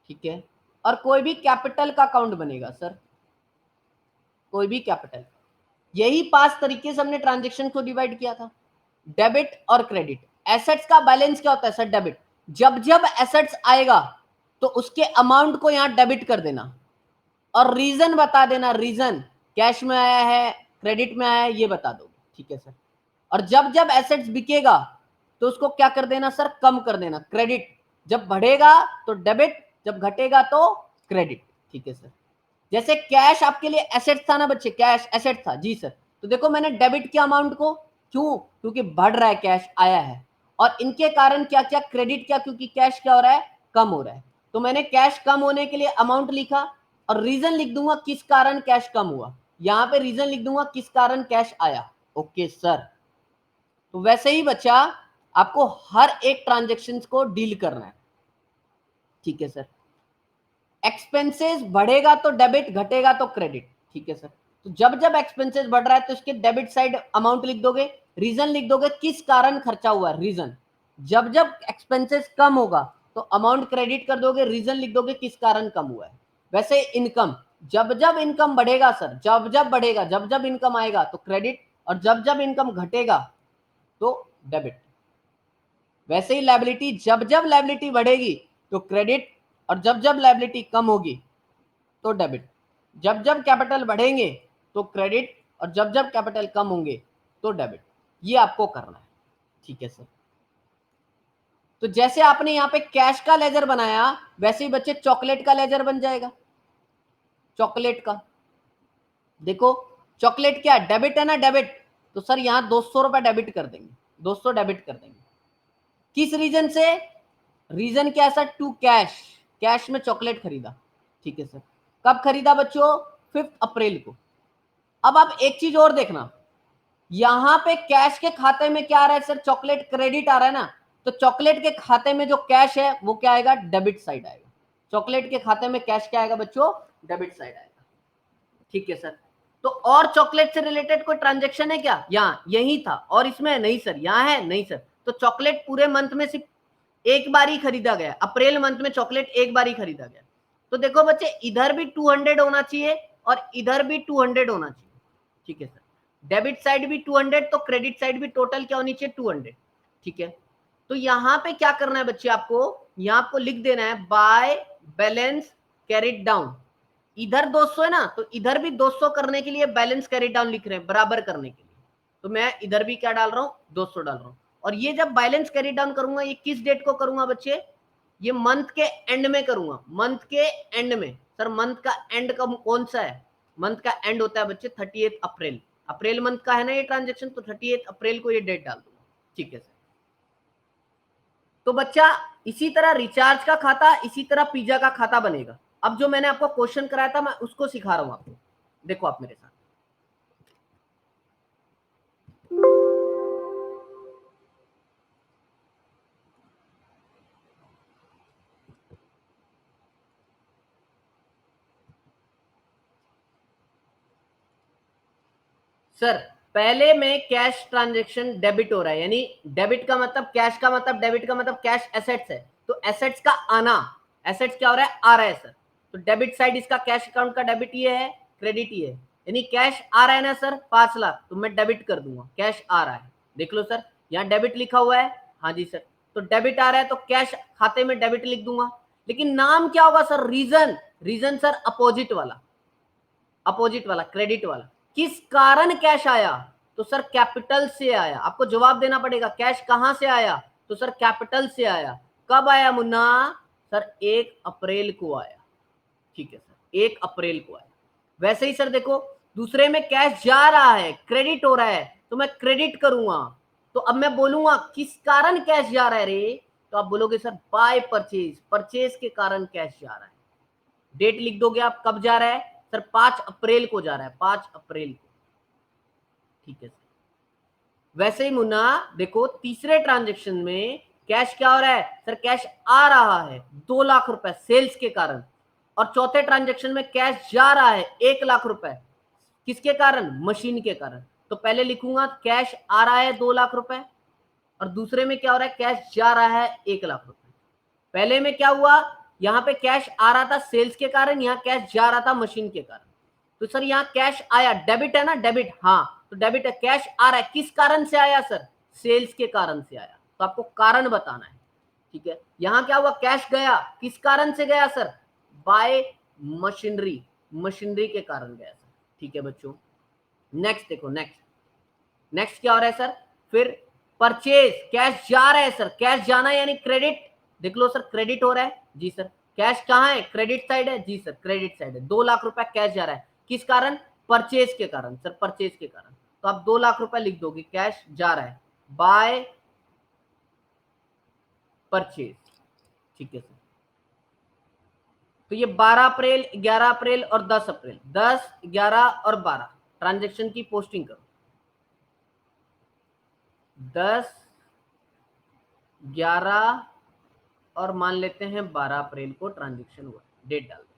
ठीक है, और कोई भी कैपिटल का अकाउंट बनेगा सर, कोई भी कैपिटल। यही 5 तरीके से हमने ट्रांजेक्शन को डिवाइड किया था, डेबिट और क्रेडिट। एसेट्स का बैलेंस क्या होता है सर, डेबिट। जब जब एसेट्स आएगा तो उसके अमाउंट को यहां डेबिट कर देना, और रीजन बता देना, रीजन कैश में आया है क्रेडिट में आया है ये बता दोगे। ठीक है सर, और जब जब एसेट्स बिकेगा तो उसको क्या कर देना सर, कम कर देना, क्रेडिट। जब बढ़ेगा तो डेबिट, जब घटेगा तो क्रेडिट। ठीक है सर, जैसे कैश आपके लिए एसेट था ना बच्चे, कैश एसेट था जी सर, तो देखो मैंने डेबिट किया अमाउंट को, क्यों, क्योंकि बढ़ रहा है, कैश आया है। और इनके कारण क्या क्या, क्रेडिट क्या, क्योंकि कैश क्या हो रहा है, कम हो रहा है। तो मैंने कैश कम होने के लिए अमाउंट लिखा, और रीजन लिख दूंगा किस कारण कैश कम हुआ, यहां पे रीजन लिख दूंगा किस कारण कैश आया। ओके सर, तो वैसे ही बच्चा आपको हर एक ट्रांजेक्शन को डील करना है। ठीक है सर, एक्सपेंसेस बढ़ेगा तो डेबिट, घटेगा तो क्रेडिट। ठीक है सर, तो जब जब एक्सपेंसेस बढ़ रहा है तो इसके डेबिट साइड अमाउंट लिख दोगे, रीजन लिख दोगे किस कारण खर्चा हुआ है, रीजन। जब जब एक्सपेंसेस कम होगा तो अमाउंट क्रेडिट कर दोगे, रीजन लिख दोगे किस कारण कम हुआ है। वैसे इनकम, जब जब इनकम बढ़ेगा सर, जब जब बढ़ेगा, जब जब इनकम आएगा तो क्रेडिट, और जब जब इनकम घटेगा तो डेबिट। वैसे ही लायबिलिटी, जब जब लायबिलिटी बढ़ेगी तो क्रेडिट, और जब जब लायबिलिटी कम होगी तो डेबिट। जब जब कैपिटल बढ़ेंगे तो क्रेडिट, और जब जब कैपिटल कम होंगे तो डेबिट। ये आपको करना है। ठीक है सर, तो जैसे आपने यहाँ पे कैश का लेजर बनाया, वैसे ही बच्चे चॉकलेट का लेजर बन जाएगा। चॉकलेट का देखो, चॉकलेट क्या है, डेबिट है ना, डेबिट। तो सर यहाँ 200 रुपए डेबिट कर देंगे, 200 डेबिट कर देंगे। किस रीजन से, रीजन क्या है सर, टू कैश, कैश में चॉकलेट खरीदा। ठीक है सर, कब खरीदा बच्चों, 5 अप्रैल को। अब आप एक चीज और देखना, यहां पे कैश के खाते में क्या आ रहा है सर, चॉकलेट क्रेडिट आ रहा है ना, तो चॉकलेट के खाते में जो कैश है वो क्या आएगा, डेबिट साइड आएगा। चॉकलेट के खाते में कैश क्या आएगा बच्चों, डेबिट साइड आएगा। ठीक है सर, तो और चॉकलेट से रिलेटेड कोई ट्रांजेक्शन है क्या, यहाँ यही था, और इसमें नहीं सर, यहाँ है नहीं सर। तो चॉकलेट पूरे मंथ में सिर्फ एक बार ही खरीदा गया, अप्रैल मंथ में चॉकलेट एक बार ही खरीदा गया। तो देखो बच्चे, इधर भी 200 होना चाहिए और इधर भी 200 होना चाहिए। ठीक है सर, डेबिट साइड भी 200 तो क्रेडिट साइड भी टोटल क्या होनी चाहिए, 200। ठीक है, तो यहां पे क्या करना है बच्चे, आपको यहां आपको लिख देना है बाय बैलेंस कैरिड डाउन। इधर 200 है ना, तो इधर भी 200 करने के लिए बैलेंस कैरिड डाउन लिख रहे हैं, बराबर करने के लिए। तो मैं इधर भी क्या डाल रहा हूं, 200 डाल रहा हूं। और ये जब बैलेंस कैरी डाउन करूंगा, ये किस डेट को करूंगा बच्चे, ये मंथ के एंड में करूंगा, मंथ के एंड में। सर मंथ का एंड कब, कौन सा है, मंथ का एंड होता है बच्चे 30 अप्रैल। अप्रैल मंथ का है ना ये ट्रांजेक्शन, तो 30 अप्रैल को ये डेट डाल दूंगा। ठीक है सर, तो बच्चा इसी तरह रिचार्ज का खाता, इसी तरह पिज्जा का खाता बनेगा। अब जो मैंने आपको क्वेश्चन कराया था मैं उसको सिखा रहा हूं आपको, देखो आप मेरे साथ। सर पहले में कैश ट्रांजेक्शन डेबिट हो रहा है, यानी डेबिट का मतलब कैश का मतलब, डेबिट का मतलब कैश एसेट्स है, तो एसेट्स का आना, एसेट्स क्या हो रहा है, आ रहा है सर। तो डेबिट साइड इसका कैश अकाउंट का डेबिट ये है, क्रेडिट ये है, यानी कैश आ रहा है ना सर 5 लाख, तो मैं डेबिट कर दूंगा, कैश आ रहा है। देख लो सर, यहाँ डेबिट लिखा हुआ है, हाँ जी सर, तो डेबिट आ रहा है तो कैश खाते में डेबिट लिख दूंगा। लेकिन नाम क्या होगा sir, reason, reason sir opposite वाला, अपोजिट वाला, क्रेडिट वाला। किस कारण कैश आया, तो सर कैपिटल से आया। आपको जवाब देना पड़ेगा कैश कहां से आया, तो सर कैपिटल से आया। कब आया मुन्ना, सर 1 अप्रैल को आया। ठीक है सर, 1 अप्रैल को आया। वैसे ही सर देखो दूसरे में कैश जा रहा है, क्रेडिट हो रहा है, तो मैं क्रेडिट करूंगा। तो अब मैं बोलूंगा किस कारण कैश जा रहा है रे, तो आप बोलोगे सर बाय परचेज, परचेज के कारण कैश जा रहा है। डेट लिख दोगे आप कब जा रहा है, सर 5 अप्रैल को जा रहा है, 5 अप्रैल को। ठीक है सर। वैसे ही मुन्ना देखो तीसरे ट्रांजेक्शन में कैश क्या हो रहा है, सर कैश आ रहा है 2 लाख रुपए सेल्स के कारण, और चौथे ट्रांजेक्शन में कैश जा रहा है 1 लाख रुपए, किसके कारण, मशीन के कारण। तो पहले लिखूंगा कैश आ रहा है 2 लाख रुपए, और दूसरे में क्या हो रहा है, कैश जा रहा है 1 लाख रुपए। पहले में क्या हुआ, यहां पे कैश आ रहा था सेल्स के कारण, यहां कैश जा रहा था मशीन के कारण। तो सर यहां कैश आया, डेबिट है ना, डेबिट, हाँ तो डेबिट है, कैश आ रहा है किस कारण से आया सर, सेल्स के कारण से आया। तो आपको कारण बताना है। ठीक है, यहां क्या हुआ, कैश गया किस कारण से गया सर, बाय मशीनरी, मशीनरी के कारण गया सर। ठीक है बच्चों, नेक्स्ट देखो, नेक्स्ट क्या हो रहा है सर, फिर परचेज, कैश जा रहा है सर, कैश जाना यानी क्रेडिट, देख लो सर क्रेडिट हो रहा है जी सर। कैश कहां है, क्रेडिट साइड है जी सर, क्रेडिट साइड है। 2 लाख रुपए कैश जा रहा है किस कारण, परचेज के कारण सर, परचेज के कारण। तो आप 2 लाख रुपए लिख दोगे, कैश जा रहा है बाय परचेज। ठीक है सर। तो ये 12 अप्रैल, 11 अप्रैल और 10 अप्रैल, 10, 11 और 12 ट्रांजेक्शन की पोस्टिंग करो। 10, 11 और मान लेते हैं 12 अप्रैल को ट्रांजेक्शन हुआ, डेट डाल दो।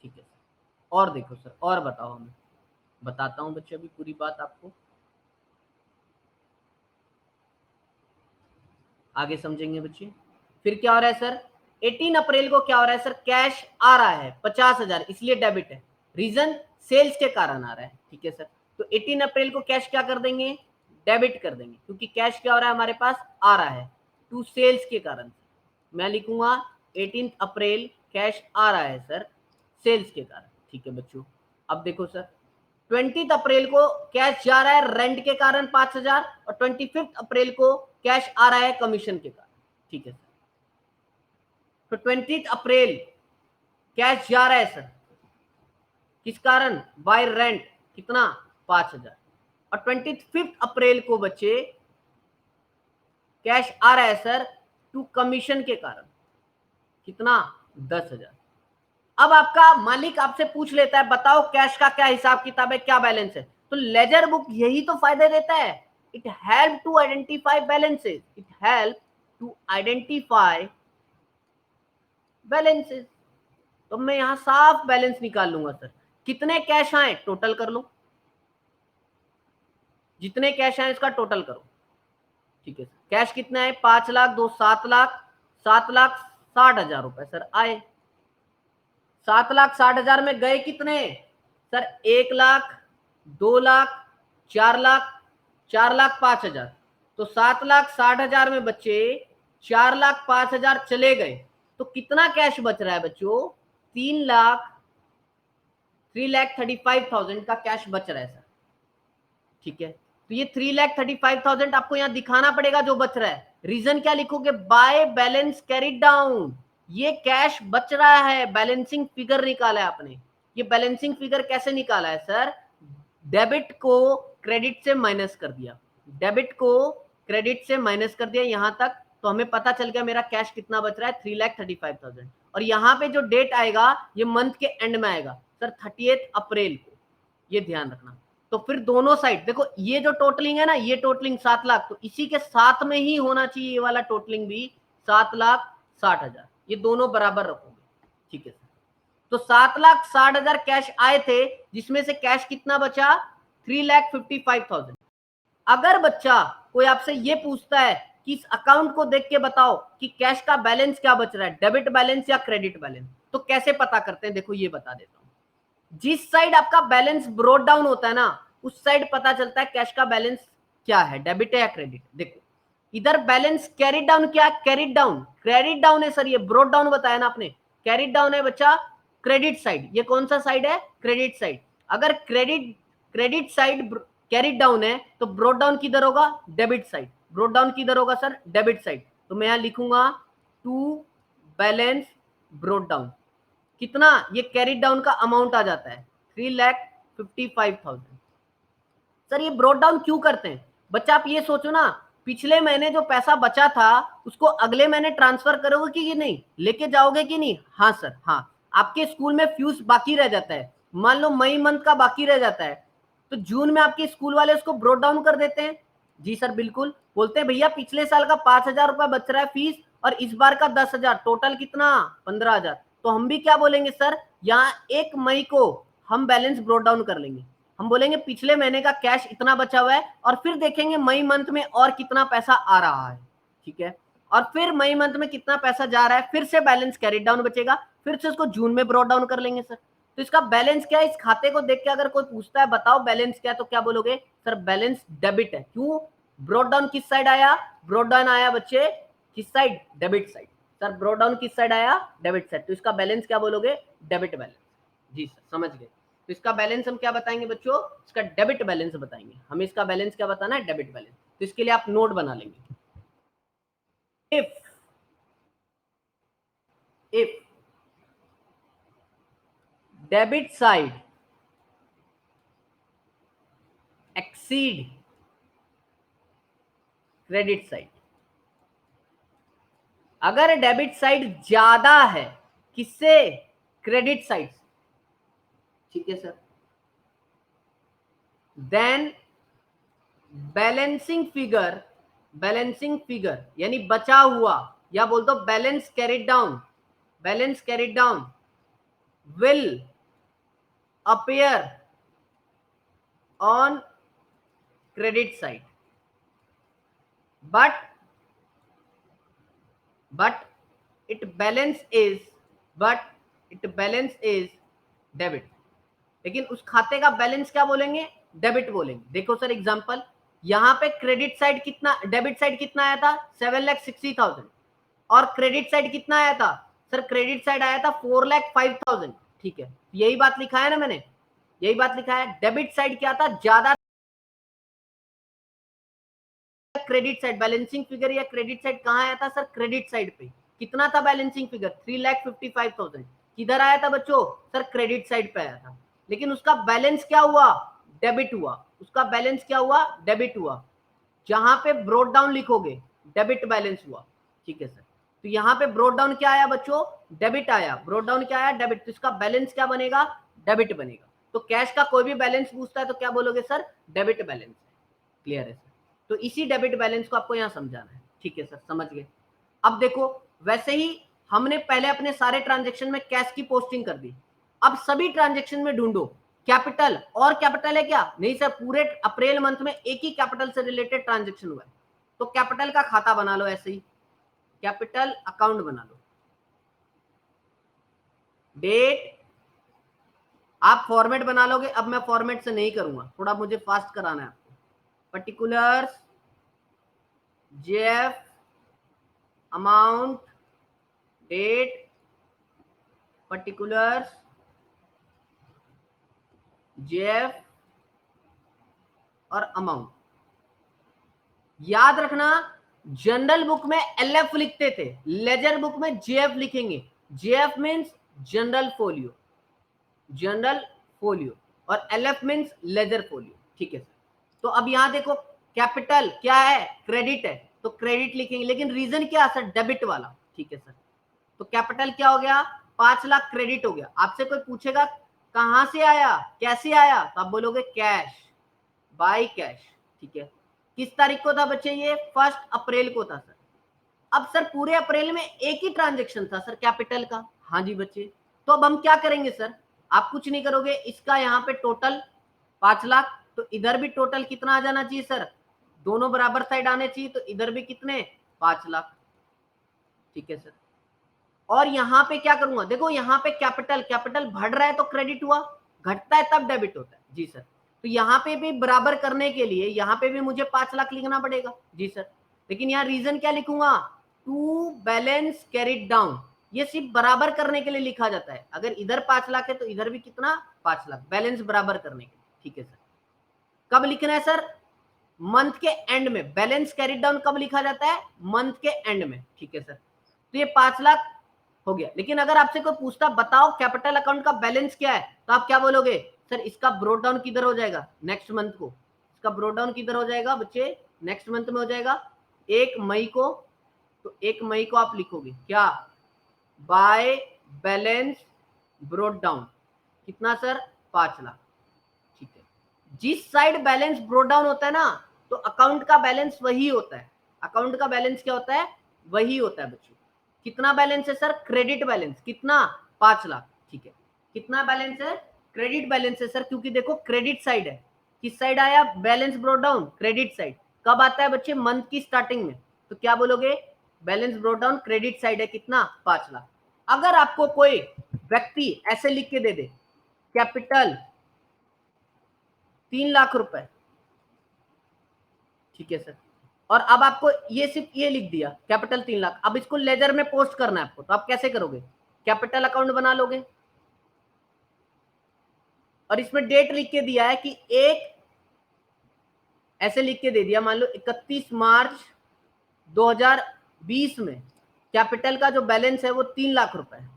ठीक है सर। और देखो सर, और बताओ, हमें बताता हूं बच्चे अभी पूरी बात आपको, आगे समझेंगे बच्चे। फिर क्या हो रहा है सर, 18 अप्रैल को क्या हो रहा है सर, कैश आ रहा है 50,000, इसलिए डेबिट है, रीजन सेल्स के कारण आ रहा है। ठीक है सर, तो 18 अप्रैल को कैश क्या कर देंगे, डेबिट कर देंगे, क्योंकि कैश क्या हो रहा है हमारे पास, आ रहा है टू सेल्स के कारण। मैं लिखूंगा 18 अप्रैल कैश आ रहा है सर सेल्स के कारण। ठीक है बच्चों, अब देखो सर 20 अप्रैल को कैश जा रहा है रेंट के कारण 5,000, और 25 अप्रैल को कैश आ रहा है कमीशन के कारण। ठीक है सर, तो 20 अप्रैल कैश जा रहा है सर किस कारण, बाय रेंट, कितना, 5,000। और 25 अप्रैल को बच्चे कैश आ रहा है सर टू कमीशन के कारण, कितना, 10,000। अब आपका मालिक आपसे पूछ लेता है बताओ कैश का क्या हिसाब किताब है, क्या बैलेंस है, तो लेजर बुक यही तो फायदे देता है, it help to identify balances, it help to identify balances. तो मैं यहां साफ बैलेंस निकाल लूंगा सर, कितने कैश आए टोटल कर लो, जितने कैश आए इसका टोटल करो। ठीक है सर, कैश कितना है, 5 लाख, 2 7 लाख, 7,60,000 रुपए सर आए। 7,60,000 में गए कितने सर, 1 लाख, 2 लाख, 4 लाख, 4,05,000। तो 7,60,000 में बच्चे 4,05,000 चले गए, तो कितना कैश बच रहा है बच्चों, 3,35,000 का कैश बच रहा है सर। ठीक है, तो ये 3,35,000 आपको यहां दिखाना पड़ेगा जो बच रहा है। रीजन क्या लिखोगे, बाय बैलेंस कैरिड डाउन, ये कैश बच रहा है, बैलेंसिंग फिगर निकाला है आपने। ये बैलेंसिंग फिगर कैसे निकाला है सर, डेबिट को क्रेडिट से माइनस कर दिया, डेबिट को क्रेडिट से माइनस कर दिया यहां तक, तो हमें पता चल गया मेरा कैश कितना बच रहा है, 3,35,000। और यहाँ पे जो डेट आएगा ये मंथ के एंड में आएगा सर, 30 अप्रैल को, ये ध्यान रखना। तो फिर दोनों साइड देखो, ये जो टोटलिंग है ना, ये टोटलिंग 7 लाख, तो इसी के साथ में ही होना चाहिए ये वाला टोटलिंग भी 7,60,000, ये दोनों बराबर रखोगे। ठीक है सर, तो 7,60,000 कैश आए थे, जिसमें से कैश कितना बचा, 3,55,000। अगर बच्चा कोई आपसे ये पूछता है कि इस अकाउंट को देख के बताओ कि कैश का बैलेंस क्या बच रहा है, डेबिट बैलेंस या क्रेडिट बैलेंस, तो कैसे पता करते हैं, देखो ये बता देता हूं। जिस साइड आपका बैलेंस ब्रोड डाउन होता है ना, उस साइड पता चलता है कैश का बैलेंस क्या है, डेबिट है या क्रेडिट। देखो इधर बैलेंस कैरिड डाउन, क्या कैरिड डाउन, क्रेडिट डाउन है सर, ये ब्रोड डाउन बताया ना आपने, कैरिड डाउन है बच्चा क्रेडिट साइड। ये कौन सा साइड है, क्रेडिट साइड। अगर क्रेडिट साइड कैरिड डाउन है तो ब्रॉट डाउन किधर होगा, डेबिट साइड। ब्रॉट डाउन किधर होगा सर, डेबिट साइड। तो मैं यहां लिखूंगा टू बैलेंस ब्रॉट डाउन। कितना, ये कैरिड डाउन का अमाउंट आ जाता है 3,55,000। सर ये ब्रॉट डाउन क्यों करते हैं बच्चा, आप ये सोचो ना, पिछले महीने जो पैसा बचा था उसको अगले महीने ट्रांसफर करोगे कि ये नहीं, लेके जाओगे कि नहीं? हाँ सर, हाँ। आपके स्कूल में फ्यूज बाकी रह जाता है, मान लो मई मंथ का बाकी रह जाता है, तो जून में आपके स्कूल वाले उसको ब्रॉट डाउन कर देते हैं। जी सर बिल्कुल, बोलते हैं भैया पिछले साल का 5,000 रुपया बच रहा है फीस और इस बार का 10,000, टोटल कितना, 15,000। तो हम भी क्या बोलेंगे सर, यहाँ 1 मई को हम बैलेंस ब्रॉट डाउन कर लेंगे। हम बोलेंगे पिछले महीने का कैश इतना बचा हुआ है और फिर देखेंगे मई मंथ में और कितना पैसा आ रहा है, ठीक है। और फिर मई मंथ में कितना पैसा जा रहा है, फिर से बैलेंस कैरिड डाउन बचेगा, फिर से उसको जून में ब्रॉट डाउन कर लेंगे सर। तो इसका बैलेंस क्या है, इस खाते को देख के अगर कोई पूछता है बताओ बैलेंस क्या है, तो क्या बोलोगे सर, बैलेंस डेबिट है। क्यों, ब्रॉट डाउन किस साइड आया, ब्रॉट डाउन आया बच्चे किस side, debit side. Sir brought down किस साइड आया, डेबिट साइड, तो इसका बैलेंस क्या बोलोगे, डेबिट बैलेंस। जी सर समझ गए। तो इसका बैलेंस हम क्या बताएंगे बच्चों, इसका डेबिट बैलेंस बताएंगे। हमें इसका बैलेंस क्या बताना है, डेबिट बैलेंस। तो इसके लिए आप नोट बना लेंगे। If debit side exceed credit side, अगर डेबिट साइड ज्यादा है किससे, क्रेडिट साइड, ठीक है सर, देन बैलेंसिंग फिगर यानी बचा हुआ, या बोल दो balance carried down will appear on credit side, but it balance is debit. लेकिन उस खाते का बैलेंस क्या बोलेंगे, डेबिट बोलेंगे। देखो सर एग्जांपल, यहां पे क्रेडिट साइड कितना, डेबिट साइड कितना आया था 7,60,000 और क्रेडिट साइड कितना आया था सर, क्रेडिट साइड आया था 4,05,000, ठीक है। यही बात लिखा है ना मैंने, यही बात लिखा है। डेबिट साइड क्या था, ज्यादा क्रेडिट साइड, बैलेंसिंग फिगर या क्रेडिट साइड कहां आया था सर, क्रेडिट साइड पे। कितना था बैलेंसिंग फिगर, 3,55,000। किधर आया था बच्चों, सर क्रेडिट साइड पे आया था। लेकिन उसका बैलेंस क्या हुआ, डेबिट हुआ। उसका बैलेंस क्या हुआ, डेबिट हुआ। जहां पे ब्रॉट डाउन लिखोगे डेबिट बैलेंस हुआ, ठीक है सर। तो यहाँ पे ब्रॉट डाउन क्या आया बच्चों, डेबिट आया। ब्रॉट डाउन क्या आया, डेबिट। तो इसका बैलेंस क्या बनेगा, डेबिट बनेगा। तो कैश का कोई भी बैलेंस पूछता है तो क्या बोलोगे सर, डेबिट बैलेंस। क्लियर है सर। तो इसी डेबिट बैलेंस को आपको यहाँ समझाना है, ठीक है सर समझ गए। अब देखो, वैसे ही हमने पहले अपने सारे ट्रांजेक्शन में कैश की पोस्टिंग कर दी। अब सभी ट्रांजेक्शन में ढूंढो कैपिटल, और कैपिटल है क्या, नहीं सर, पूरे अप्रैल मंथ में एक ही कैपिटल से रिलेटेड ट्रांजेक्शन हुआ है। तो कैपिटल का खाता बना लो, ऐसे ही कैपिटल अकाउंट बना लो। डेट आप फॉर्मेट बना लोगे, अब मैं फॉर्मेट से नहीं करूंगा, थोड़ा मुझे फास्ट कराना है आपको। Particulars JF amount date particulars JF और अमाउंट। याद रखना, जनरल बुक में एलएफ लिखते थे, लेजर बुक में जेएफ लिखेंगे। जेएफ मींस जनरल फोलियो, और एलएफ मींस लेजर फोलियो, ठीक है सर। तो अब यहां देखो, कैपिटल क्या है, क्रेडिट है, तो क्रेडिट लिखेंगे। लेकिन रीजन क्या है सर, डेबिट वाला, ठीक है सर। तो कैपिटल क्या हो गया, 5 लाख क्रेडिट हो गया। आपसे कोई पूछेगा कहां से आया, कैसे आया, तो आप बोलोगे कैश, बाय कैश, ठीक है। किस तारीख को था बच्चे, ये 1 अप्रैल को था सर। अब सर पूरे अप्रैल में एक ही ट्रांजेक्शन था सर कैपिटल का, हाँ जी बच्चे। तो अब हम क्या करेंगे सर, आप कुछ नहीं करोगे, इसका यहाँ पे टोटल 5 लाख, तो इधर भी टोटल कितना आ जाना चाहिए सर, दोनों बराबर साइड आने चाहिए, तो इधर भी कितने, 5 लाख, ठीक है सर। और यहाँ पे क्या करूंगा, देखो यहाँ पे कैपिटल बढ़ रहा है तो क्रेडिट हुआ, घटता है तब डेबिट होता है, जी सर। तो यहाँ पे भी बराबर करने के लिए यहाँ पे भी मुझे 5 लाख लिखना पड़ेगा, जी सर। लेकिन यहाँ रीजन क्या लिखूंगा, टू बैलेंस कैरिड डाउन, ये सिर्फ बराबर करने के लिए लिखा जाता है। अगर इधर 5 लाख है तो इधर भी कितना, 5 लाख, बैलेंस बराबर करने के लिए, ठीक है सर। कब लिखना है सर? मंथ के एंड में। बैलेंस कैरी डाउन कब लिखा जाता है? मंथ के एंड में। ठीक है सर, तो ये 5 लाख हो गया। लेकिन अगर आपसे कोई पूछता बताओ कैपिटल अकाउंट का बैलेंस क्या है, तो आप क्या बोलोगे? सर इसका ब्रोड डाउन किधर हो जाएगा? नेक्स्ट मंथ को। इसका ब्रोड डाउन किधर हो जाएगा बच्चे? नेक्स्ट मंथ में हो जाएगा 1 मई को। तो 1 मई को आप लिखोगे क्या? Bye balance brought down. कितना सर? 5 लाख। ठीक है, जिस साइड बैलेंस ब्रोड डाउन होता है ना, तो अकाउंट का बैलेंस वही होता है। अकाउंट का बैलेंस क्या होता है? वही होता है बच्चों। कितना बैलेंस है सर? Credit balance. कितना? 5 लाख। ठीक है, कितना बैलेंस है? क्रेडिट बैलेंस है सर, क्योंकि देखो क्रेडिट साइड है। किस साइड आया balance brought down? Credit side. कब आता है बच्चे? मंथ की स्टार्टिंग में। तो क्या बोलोगे? Balance brought down credit side है, कितना? 5 लाख। अगर आपको कोई व्यक्ति ऐसे लिख के दे दे कैपिटल 3 लाख रुपए, ठीक है सर, और अब आपको ये सिर्फ ये लिख दिया कैपिटल 3 लाख, अब इसको लेजर में पोस्ट करना है आपको, तो आप कैसे करोगे? कैपिटल अकाउंट बना लोगे और इसमें डेट लिख के दिया है कि एक, ऐसे लिख के दे दिया मान लो 31 मार्च 2020 में कैपिटल का जो बैलेंस है वो 3 लाख रुपए है।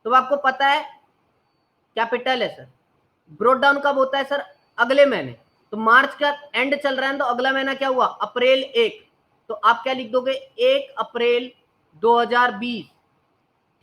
तो आपको पता है कैपिटल है सर। ब्रोड डाउन कब होता है सर? अगले महीने। तो मार्च का एंड चल रहा है, तो अगला महीना क्या हुआ? अप्रैल 1। तो आप क्या लिख दोगे? 1 अप्रैल 2020।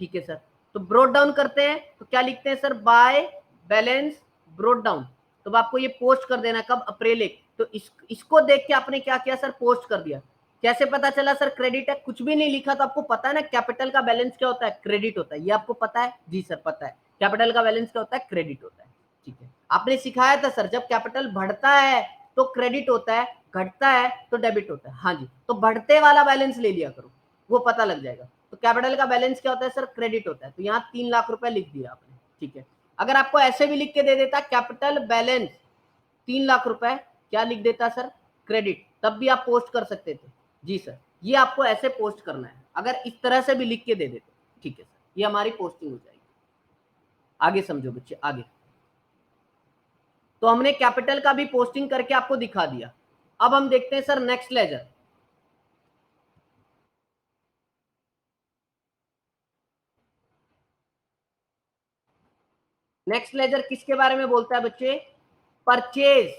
ठीक है सर, तो ब्रोड डाउन करते हैं तो क्या लिखते हैं sir? Bye balance brought down. तो आपको ये पोस्ट कर देना कब? अप्रैल 1। तो इसको देख के आपने क्या किया सर? पोस्ट कर दिया। कैसे पता चला सर क्रेडिट है? कुछ भी नहीं लिखा, तो आपको पता है ना कैपिटल का बैलेंस क्या होता है? क्रेडिट होता है। ये आपको पता है? जी सर पता है, कैपिटल का बैलेंस क्या होता है? क्रेडिट होता है। ठीक है, आपने सिखाया था सर, जब कैपिटल बढ़ता है तो क्रेडिट होता है, घटता है तो डेबिट होता है। हाँ जी, तो बढ़ते वाला बैलेंस ले लिया करो, वो पता लग जाएगा। तो कैपिटल का बैलेंस क्या होता है सर? क्रेडिट होता है। तो यहाँ 3 लाख रुपए लिख दिया आपने। ठीक है, अगर आपको ऐसे भी लिख के दे देता कैपिटल बैलेंस 3 लाख रुपए, क्या लिख देता सर? क्रेडिट, तब भी आप पोस्ट कर सकते थे। जी सर, ये आपको ऐसे पोस्ट करना है, अगर इस तरह से भी लिख के दे देते। ठीक है सर, ये हमारी पोस्टिंग हो जाएगी। आगे समझो बच्चे, आगे। तो हमने कैपिटल का भी पोस्टिंग करके आपको दिखा दिया। अब हम देखते हैं sir next ledger. Next ledger किसके बारे में बोलता है बच्चे? परचेज।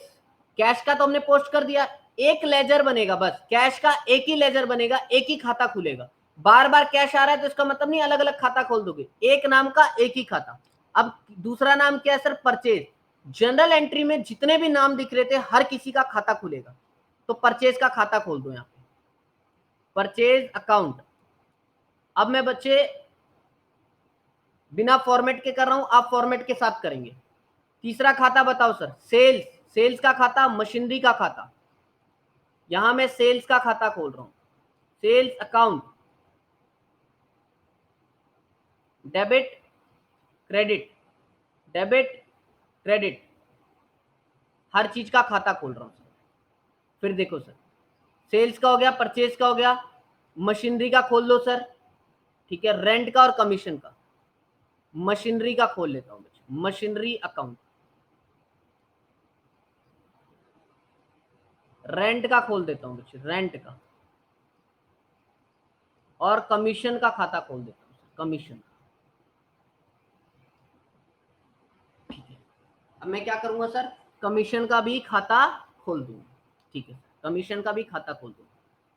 कैश का तो हमने पोस्ट कर दिया, एक लेजर बनेगा बस, कैश का एक ही लेजर बनेगा, एक ही खाता खुलेगा। बार बार कैश आ रहा है तो इसका मतलब नहीं अलग अलग खाता खोल दोगे, एक नाम का एक ही खाता। अब दूसरा नाम क्या है सर? परचेज। जनरल एंट्री में जितने भी नाम दिख रहे थे हर किसी का खाता खुलेगा, तो परचेज का खाता खोल दो यहाँ पे, परचेज अकाउंट। अब मैं बच्चे बिना फॉर्मेट के कर रहा हूं, आप फॉर्मेट के साथ करेंगे। तीसरा खाता बताओ सर? सेल्स। सेल्स का खाता, मशीनरी का खाता। यहां मैं सेल्स का खाता खोल रहा हूं, sales account, debit credit, debit credit, हर चीज का खाता खोल रहा हूं सर। फिर देखो सर, सेल्स का हो गया, परचेज का हो गया, मशीनरी का खोल लो सर। ठीक है, रेंट का और कमीशन का। मशीनरी का खोल लेता हूं बच्चे, मशीनरी अकाउंट। रेंट का खोल देता हूं बच्चे, रेंट का। और कमीशन का खाता खोल देता हूं सर, कमीशन। ठीक है, अब मैं क्या करूंगा सर? कमीशन का भी खाता खोल दूंगा। ठीक है, कमीशन का भी खाता खोल दूंगा।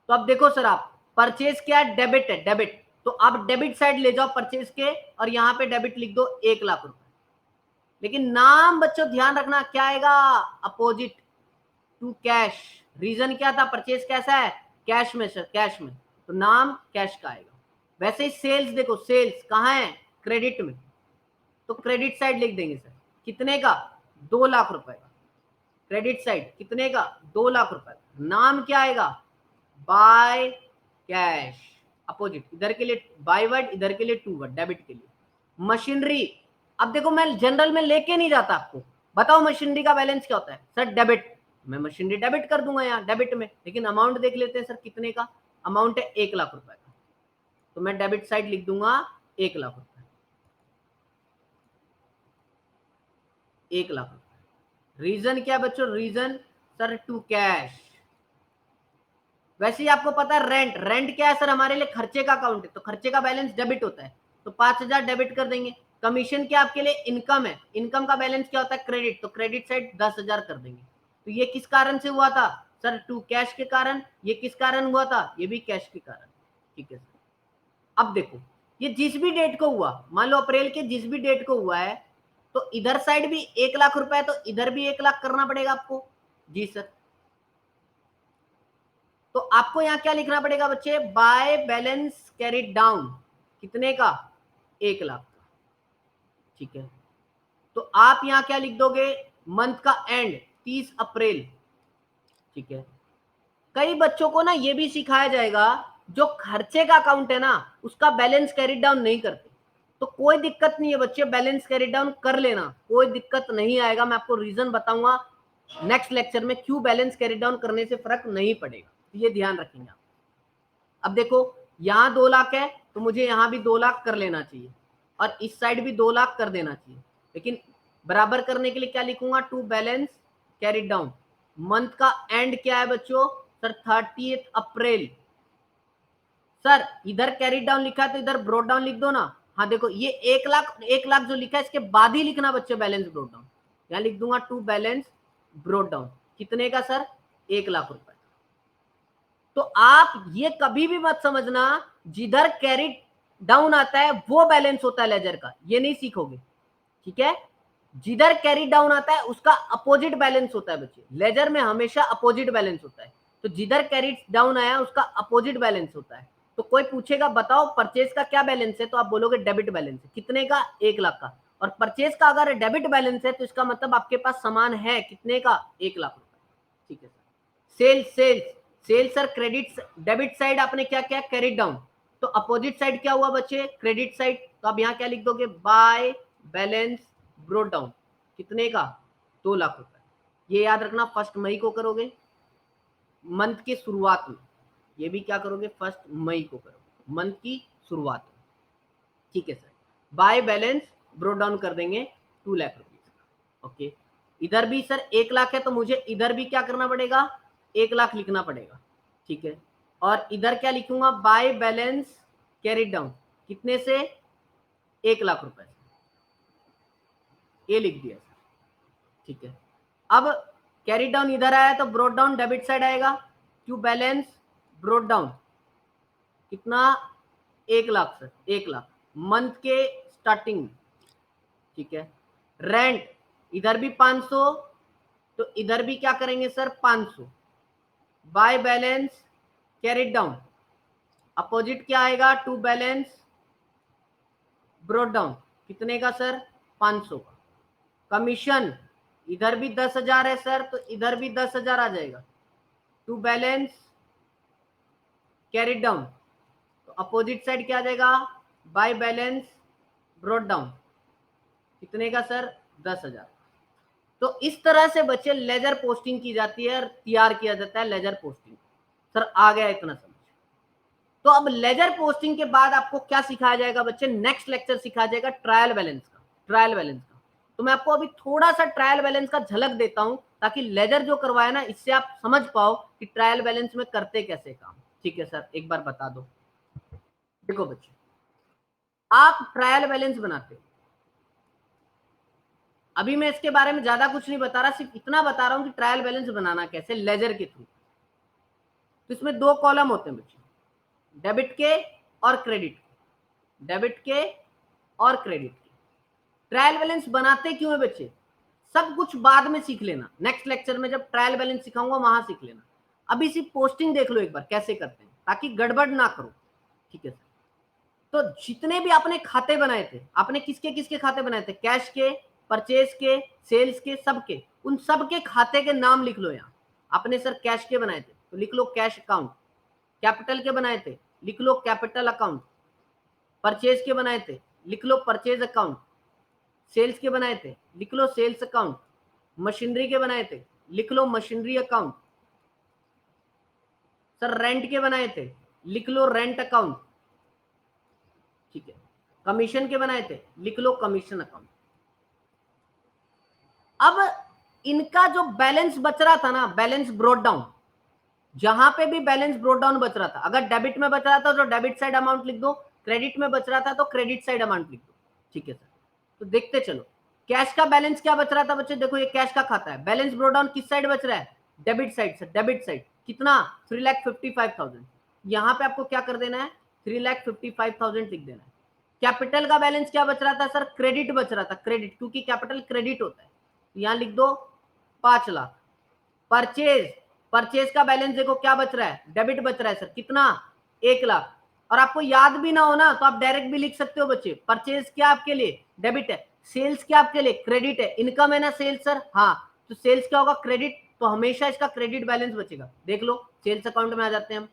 तो अब देखो सर, आप परचेज क्या है? डेबिट है, डेबिट। तो आप डेबिट साइड ले जाओ परचेज के, और यहां पे डेबिट लिख दो 1 लाख रुपए। लेकिन नाम बच्चों ध्यान रखना क्या आएगा? Opposite to cash. रीजन क्या था? परचेज कैसा है? कैश में सर, कैश में, तो नाम कैश का आएगा। वैसे ही सेल्स देखो, सेल्स कहाँ है? क्रेडिट में, तो क्रेडिट साइड लिख देंगे सर। कितने का? 2 लाख रुपए का। क्रेडिट साइड कितने का? 2 लाख रुपए का। नाम क्या आएगा? By cash. अपोजिट, इधर के लिए बाय वर्ड, इधर के लिए टू वर्ड, डेबिट के लिए। मशीनरी, अब देखो मैं जनरल में लेके नहीं जाता आपको, बताओ मशीनरी का बैलेंस क्या होता है सर? डेबिट। मैं मशीनरी डेबिट कर दूंगा यहाँ डेबिट में, लेकिन अमाउंट देख लेते हैं सर कितने का। अमाउंट है 1 लाख रुपए का, तो मैं डेबिट साइड लिख दूंगा 1 लाख रुपए, 1 लाख रुपए। रीजन क्या बच्चों? Reason sir to cash. वैसे ही आपको पता है रेंट, रेंट क्या है सर, हमारे लिए खर्चे का अकाउंट है, तो खर्चे का बैलेंस डेबिट होता है, तो 5,000 डेबिट कर देंगे। कमीशन क्या आपके लिए इनकम है, इनकम का बैलेंस क्या होता है क्रेडिट, तो क्रेडिट साइड 10,000 कर देंगे। तो ये किस कारण से हुआ था सर, टू कैश के कारण। ये किस कारण हुआ था, ये भी कैश के कारण। ठीक है सर, अब देखो ये जिस भी डेट को हुआ, मान लो अप्रैल के जिस भी डेट को हुआ है, तो इधर साइड भी 1,00,000 रुपए है, तो इधर भी 1,00,000 करना पड़ेगा आपको। जी सर, तो आपको यहां क्या लिखना पड़ेगा बच्चे, बाय बैलेंस कैरिड डाउन, कितने का, 1,00,000 का। ठीक है, तो आप यहां क्या लिख दोगे, मंथ का एंड 30 अप्रैल। ठीक है, कई बच्चों को ना ये भी सिखाया जाएगा, जो खर्चे का अकाउंट है ना उसका बैलेंस कैरी डाउन नहीं करते, तो कोई दिक्कत नहीं है बच्चे, बैलेंस कैरी डाउन कर लेना, कोई दिक्कत नहीं आएगा। मैं आपको रीजन बताऊंगा नेक्स्ट लेक्चर में क्यों बैलेंस कैरी डाउन करने से फर्क नहीं पड़ेगा, तो ये ध्यान रखेंगे आप। अब देखो यहां 2,00,000 है, तो मुझे यहां भी 2,00,000 कर लेना चाहिए, और इस साइड भी 2,00,000 कर देना चाहिए, लेकिन बराबर करने के लिए क्या लिखूंगा, to balance carry down. Month का एंड क्या है बच्चों सर, 30 अप्रैल। सर इधर कैरी डाउन लिखा है तो इधर ब्रोड डाउन लिख दो ना। हाँ देखो ये 1,00,000, 1,00,000 जो लिखा है इसके बाद ही लिखना बच्चे बैलेंस ब्रोड डाउन। यहां लिख दूंगा टू बैलेंस ब्रोड डाउन, कितने का सर, 1,00,000 रुपए। तो आप ये कभी भी मत समझना जिधर कैरी डाउन आता है वो बैलेंस होता है लेजर का, ये नहीं सीखोगे। ठीक है, जिधर कैरी डाउन आता है उसका अपोजिट बैलेंस होता है बच्चे, लेजर में हमेशा अपोजिट बैलेंस होता है, तो जिधर कैरी डाउन आया उसका अपोजिट बैलेंस होता है। तो कोई पूछेगा बताओ परचेज का क्या बैलेंस है, तो आप बोलोगे डेबिट बैलेंस है, कितने का, 1,00,000 का। और परचेज का अगर डेबिट बैलेंस है तो इसका मतलब आपके पास सामान है कितने का, 1,00,000 रुपए। ठीक है sir, sales, sales, sales sir credit, debit side आपने क्या क्या कैरी डाउन, तो अपोजिट साइड क्या हुआ बच्चे, क्रेडिट साइड, तो आप यहां क्या लिख दोगे, बाय बैलेंस ब्रोड डाउन, कितने का, 2,00,000 रुपए। ये याद रखना फर्स्ट मई को करोगे, मंथ की शुरुआत में, ये भी क्या करोगे, फर्स्ट मई को करोगे, मंथ की शुरुआत में। ठीक है sir, bye balance brought down कर देंगे 2,00,000 रुपीज। ओके, इधर भी सर 1,00,000 है, तो मुझे इधर भी क्या करना पड़ेगा, 1,00,000 लिखना पड़ेगा। ठीक है, और इधर क्या लिखूंगा, बाय बैलेंस कैरी डाउन, कितने से, 1,00,000 रुपए से, ये लिख दिया सर। ठीक है, अब कैरी डाउन इधर आया तो ब्रोड डाउन डेबिट साइड आएगा, टू बैलेंस ब्रोड डाउन, कितना, 1,00,000 सर, 1,00,000 मंथ के स्टार्टिंग में। ठीक है, रेंट इधर भी 500, तो इधर भी क्या करेंगे sir, 500, by balance carry down, opposite क्या आएगा, टू बैलेंस ब्रोड डाउन, कितने का सर, 500 का। कमीशन इधर भी 10,000 है सर, तो इधर भी 10,000 आ जाएगा, टू बैलेंस कैरिड डाउन, तो अपोजिट साइड क्या आ जाएगा, बाय बैलेंस ब्रॉड डाउन, कितने का सर, 10,000। तो इस तरह से बच्चे लेजर पोस्टिंग की जाती है और तैयार किया जाता है लेजर पोस्टिंग। सर आ गया इतना समझ। तो अब लेजर पोस्टिंग के बाद आपको क्या सिखाया जाएगा बच्चे, नेक्स्ट लेक्चर सिखाया जाएगा ट्रायल बैलेंस का, ट्रायल बैलेंस का। तो मैं आपको अभी थोड़ा सा ट्रायल बैलेंस का झलक देता हूं, ताकि लेजर जो करवाए ना इससे आप समझ पाओ कि ट्रायल बैलेंस में करते कैसे काम। ठीक है सर, एक बार बता दो। देखो बच्चे, आप ट्रायल बैलेंस बनाते हो, अभी मैं इसके बारे में ज्यादा कुछ नहीं बता रहा, सिर्फ इतना बता रहा हूं कि ट्रायल बैलेंस बनाना कैसे लेजर के थ्रू। तो इसमें दो कॉलम होते हैं बच्चे, डेबिट के और क्रेडिट के, डेबिट के और क्रेडिट के। ट्रायल बैलेंस बनाते क्यों है बच्चे, सब कुछ बाद में सीख लेना, नेक्स्ट लेक्चर में जब ट्रायल बैलेंस सिखाऊंगा वहां सीख लेना। अभी सिर्फ पोस्टिंग देख लो एक बार कैसे करते हैं, ताकि गड़बड़ ना करो। ठीक है सर, तो जितने भी आपने खाते बनाए थे, आपने किसके किसके खाते बनाए थे, कैश के, परचेज के, सेल्स के, सबके, उन सबके खाते के नाम लिख लो। यहाँ आपने सर कैश के बनाए थे तो लिख लो कैश अकाउंट, कैपिटल के बनाए थे लिख लो कैपिटल अकाउंट, परचेज के बनाए थे लिख लो परचेज अकाउंट, सेल्स के बनाए थे लिख लो सेल्स अकाउंट, मशीनरी के बनाए थे लिख लो मशीनरी अकाउंट, सर रेंट के बनाए थे लिख लो रेंट अकाउंट। ठीक है, कमीशन के बनाए थे लिख लो कमीशन अकाउंट। अब इनका जो बैलेंस बच रहा था ना, बैलेंस ब्रॉट डाउन, जहां पे भी बैलेंस ब्रॉट डाउन बच रहा था, अगर डेबिट में बच रहा था तो डेबिट साइड अमाउंट लिख दो, क्रेडिट में बच रहा था तो क्रेडिट साइड अमाउंट लिख दो। ठीक है सर, तो देखते चलो कैश का बैलेंस क्या बच रहा था बच्चे, देखो ये कैश का खाता है, बैलेंस ब्रॉट डाउन किस साइड बच रहा है, डेबिट साइड से, डेबिट साइड कितना 3,55,000, यहां पे आपको क्या कर देना है 3,55,000 लिख देना है। कैपिटल का बैलेंस क्या बच रहा था सर, क्रेडिट बच रहा था, क्रेडिट, क्योंकि कैपिटल क्रेडिट होता है, यहां लिख दो 5 लाख। परचेज, परचेज का बैलेंस देखो क्या बच रहा है, डेबिट बच रहा है सर, कितना 1 लाख। और आपको याद भी ना हो ना तो आप डायरेक्ट भी लिख सकते हो बच्चे, परचेज क्या आपके लिए डेबिट है, सेल्स क्या आपके लिए क्रेडिट है, इनकम है ना सेल्स सर, हाँ, तो सेल्स क्या होगा क्रेडिट, तो हमेशा इसका क्रेडिट बैलेंस बचेगा। देख लो सेल्स अकाउंट में आ जाते हैं हम,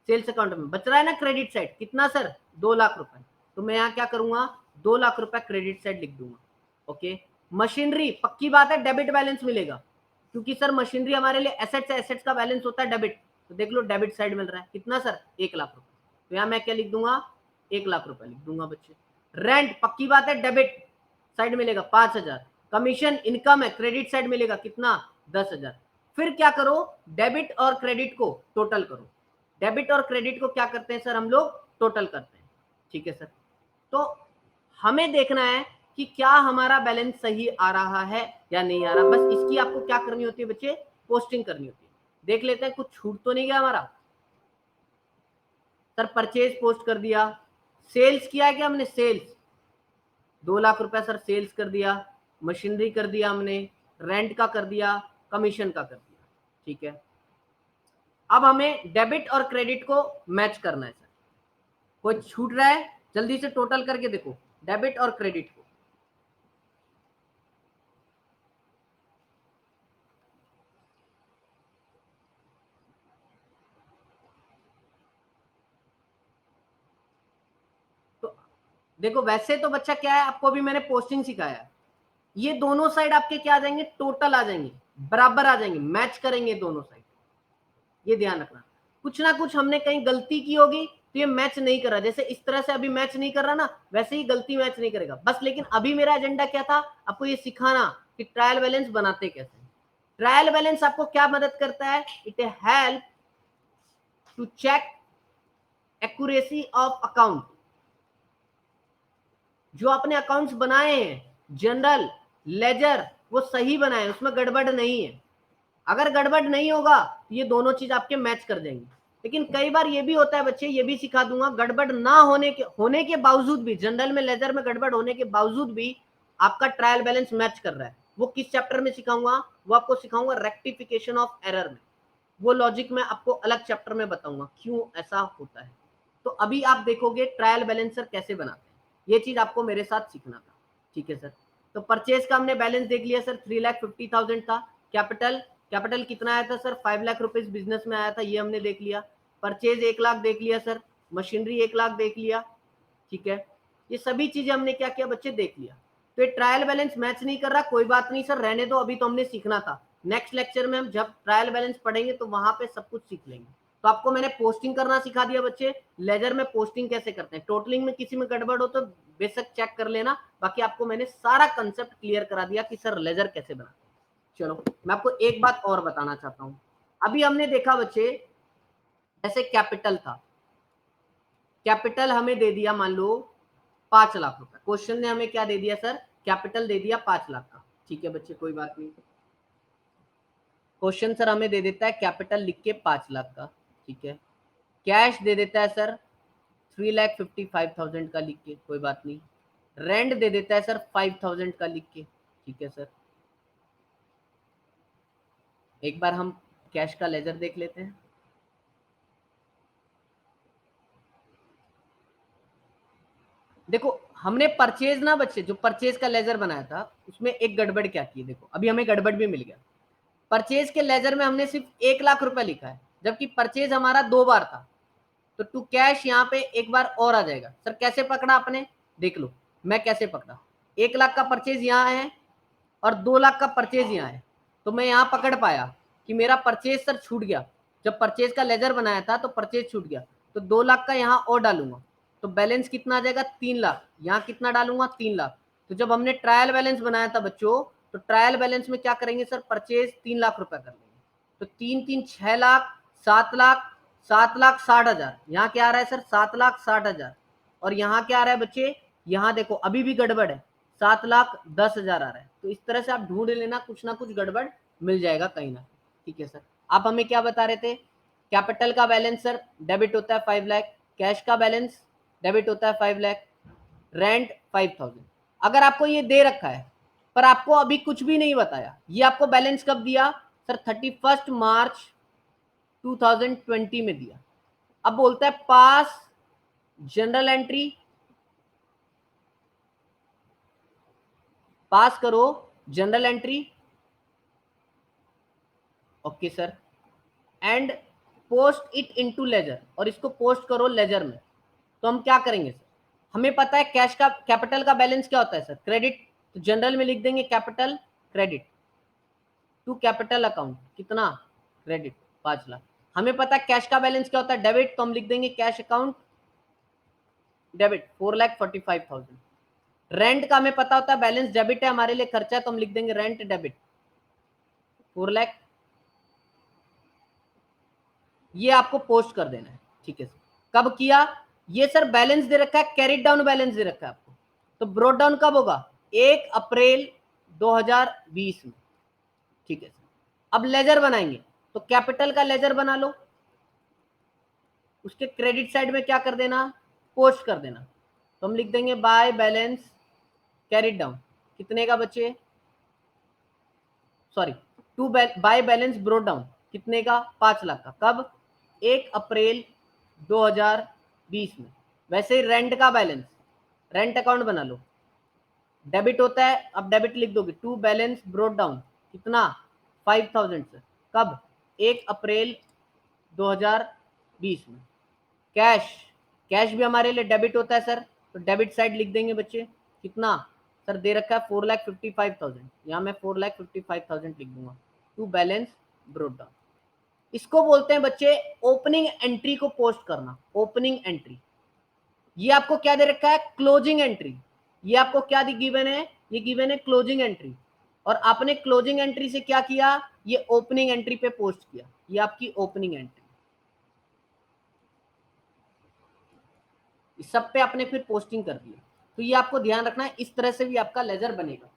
सेल्स अकाउंट में बच रहा है ना क्रेडिट साइड, कितना सर 2 लाख रुपए, तो मैं यहाँ क्या करूंगा 2 लाख रुपए क्रेडिट साइड लिख दूंगा। ओके, मशीनरी पक्की बात है डेबिट बैलेंस मिलेगा, क्योंकि सर मशीनरी हमारे लिए एसेट्स है, एसेट्स का बैलेंस होता है डेबिट, तो देख लो डेबिट साइड मिल रहा है कितना सर 1 लाख रुपए, तो यहाँ मैं क्या लिख दूंगा 1 लाख रुपए लिख दूंगा बच्चे। रेंट पक्की बात है डेबिट साइड मिलेगा 5,000, कमीशन इनकम है क्रेडिट साइड मिलेगा कितना 10,000। फिर क्या करो, डेबिट और क्रेडिट को टोटल करो, डेबिट और क्रेडिट को क्या करते हैं सर हम लोग टोटल करते हैं। ठीक है सर, तो हमें देखना है कि क्या हमारा बैलेंस सही आ रहा है या नहीं आ रहा, बस इसकी आपको क्या करनी होती है बच्चे, पोस्टिंग करनी होती है। देख लेते हैं कुछ छूट तो नहीं गया हमारा, सर परचेज पोस्ट कर दिया, सेल्स किया है क्या हमने, सेल्स 2 लाख रुपए सर सेल्स कर दिया, मशीनरी कर दिया हमने, रेंट का कर दिया, कमीशन का कर दिया। ठीक है, अब हमें डेबिट और क्रेडिट को मैच करना है सर, कोई छूट रहा है जल्दी से टोटल करके देखो डेबिट और क्रेडिट को। तो देखो वैसे तो बच्चा क्या है, आपको भी मैंने पोस्टिंग सिखाया, ये दोनों साइड आपके क्या आ जाएंगे, टोटल आ जाएंगे, बराबर आ जाएंगे, मैच करेंगे दोनों साइड, ये ध्यान रखना। कुछ ना कुछ हमने कहीं गलती की होगी तो ये मैच नहीं कर रहा, जैसे इस तरह से अभी मैच नहीं कर रहा ना, वैसे ही गलती मैच नहीं करेगा बस। लेकिन अभी मेरा एजेंडा क्या था, आपको ये सिखाना कि ट्रायल बैलेंस बनाते कैसे। ट्रायल बैलेंस आपको क्या मदद करता है, it help to check accuracy of account, जो आपने अकाउंट्स बनाए हैं जनरल लेजर वो सही बनाए, उसमें गड़बड़ नहीं है। अगर गड़बड़ नहीं होगा तो ये दोनों चीज आपके मैच कर जाएंगे। लेकिन कई बार ये भी होता है बच्चे, ये भी सिखा दूंगा, गड़बड़ ना होने के बावजूद भी, जनरल में लेजर में गड़बड़ होने के बावजूद भी आपका ट्रायल बैलेंस मैच कर रहा है, वो किस चैप्टर में सिखाऊंगा, वो आपको सिखाऊंगा रेक्टिफिकेशन ऑफ एरर में, वो लॉजिक में आपको अलग चैप्टर में बताऊंगा क्यों ऐसा होता है। तो अभी आप देखोगे ट्रायल बैलेंसर कैसे बनाते हैं, ये चीज आपको मेरे साथ सीखना था। ठीक है सर, तो परचेज का हमने बैलेंस देख लिया सर 3,50,000 था। कैपिटल, कैपिटल कितना आया था सर 5 लाख रुपीज बिजनेस में आया था, ये हमने देख लिया। परचेज 1 लाख देख लिया सर, मशीनरी 1 लाख देख लिया। ठीक है, ये सभी चीजें हमने क्या किया बच्चे देख लिया। तो ये ट्रायल बैलेंस मैच नहीं कर रहा, कोई बात नहीं सर रहने दो, अभी तो हमने सीखना था। नेक्स्ट लेक्चर में हम जब ट्रायल बैलेंस पढ़ेंगे तो वहां पे सब कुछ सीख लेंगे। तो आपको मैंने पोस्टिंग करना सिखा दिया बच्चे, लेजर में पोस्टिंग कैसे करते हैं, टोटलिंग में किसी में गड़बड़ हो तो बेशक चेक कर लेना, बाकी आपको मैंने सारा कंसेप्ट क्लियर करा दिया कि सर लेजर कैसे बनाते हैं। चलो मैं आपको एक बात और बताना चाहता हूं, अभी हमने देखा बच्चे जैसे कैपिटल था, कैपिटल हमें दे दिया मान लो 5 लाख रुपए, क्वेश्चन ने हमें क्या दे दिया सर, कैपिटल दे दिया 5 लाख का। ठीक है बच्चे कोई बात नहीं, क्वेश्चन सर हमें दे देता है कैपिटल लिख के 5 लाख का। ठीक है, कैश दे देता है सर 3,55,000 का लिख के, कोई बात नहीं। रेंट दे देता है सर 5,000 का लिख के। ठीक है सर, एक बार हम कैश का लेजर देख लेते हैं। देखो हमने परचेज ना बच्चे, जो परचेज का लेजर बनाया था उसमें एक गड़बड़ क्या की, देखो अभी हमें गड़बड़ भी मिल गया। परचेज के लेजर में हमने सिर्फ 1 लाख रुपए लिखा है, जबकि परचेज हमारा 2 बार था, तो टू कैश यहाँ पे एक बार और आ जाएगा। सर कैसे पकड़ा आपने, देख लो मैं कैसे पकड़ा, 1 लाख का परचेज यहाँ है और 2 लाख का परचेज यहाँ है, तो मैं यहाँ पकड़ पाया कि मेरा परचेज सर छूट गया, जब परचेज का लेजर बनाया था तो परचेज छूट गया, तो 2 लाख का यहाँ और डालूंगा तो बैलेंस कितना आ जाएगा 3 लाख, यहाँ कितना डालूंगा 3 लाख। तो जब हमने ट्रायल बैलेंस बनाया था बच्चों, तो ट्रायल बैलेंस में क्या करेंगे सर, परचेज 3 लाख रुपए कर लेंगे, तो 3 3 6 लाख, 7 लाख, 7,60,000, यहाँ क्या आ रहा है सर 7,60,000, और यहाँ क्या आ रहा है बच्चे, यहाँ देखो अभी भी गड़बड़ है, 7,10,000 आ रहा है। तो इस तरह से आप ढूंढ लेना, कुछ ना कुछ गड़बड़ मिल जाएगा कहीं ना। ठीक है सर, आप हमें क्या बता रहे थे, कैपिटल का बैलेंस सर डेबिट होता है 5 लाख, कैश का बैलेंस डेबिट होता है 5 लाख, रेंट 5,000। अगर आपको ये दे रखा है पर आपको अभी कुछ भी नहीं बताया, ये आपको बैलेंस कब दिया सर, 31 मार्च 2020 में दिया। अब बोलता है पास जनरल एंट्री, पास करो journal entry, okay sir, and post it into ledger, और इसको पोस्ट करो लेजर में। तो हम क्या करेंगे सर, हमें पता है कैश का, कैपिटल का बैलेंस क्या होता है सर, क्रेडिट, तो जनरल में लिख देंगे capital credit to capital account, कितना क्रेडिट 5 लाख। हमें पता है कैश का बैलेंस क्या होता है डेबिट, तो हम लिख देंगे कैश अकाउंट डेबिट 4,45,000। रेंट का हमें पता होता है बैलेंस डेबिट है, हमारे लिए खर्चा है, तो हम लिख देंगे रेंट डेबिट 4 लाख। ये आपको पोस्ट कर देना है। ठीक है सर, कब किया ये सर, बैलेंस दे रखा है, कैरी डाउन बैलेंस दे रखा है आपको, तो ब्रोड डाउन कब होगा 1 अप्रैल 2020 में। ठीक है सर, अब लेजर बनाएंगे, तो कैपिटल का लेजर बना लो, उसके क्रेडिट साइड में क्या कर देना, पोस्ट कर देना। तो हम लिख देंगे बाय बैलेंस कैरिड डाउन, कितने का बच्चे, sorry, to by balance brought down, कितने का 5 लाख का, कब 1 अप्रैल 2020 में। वैसे ही रेंट का बैलेंस, रेंट अकाउंट बना लो, डेबिट होता है, अब डेबिट लिख दोगे, टू बैलेंस ब्रोड डाउन, कितना 5,000 से, कब 1 अप्रैल 2020 में। कैश, कैश भी हमारे लिए डेबिट होता है सर, तो डेबिट साइड लिख देंगे बच्चे, कितना सर दे रखा है 4,55,000, यहाँ मैं 4,55,000 लिख दूंगा, टू बैलेंस ब्रोड डाउन। इसको बोलते हैं बच्चे ओपनिंग एंट्री को पोस्ट करना, ओपनिंग एंट्री। ये आपको क्या दे रखा है, क्लोजिंग एंट्री, ये आपको क्या गिवन है, ये गिवन है क्लोजिंग एंट्री, और आपने क्लोजिंग एंट्री से क्या किया, ये ओपनिंग एंट्री पे पोस्ट किया, ये आपकी ओपनिंग एंट्री, इस सब पे आपने फिर पोस्टिंग कर दी। तो ये आपको ध्यान रखना है, इस तरह से भी आपका लेजर बनेगा।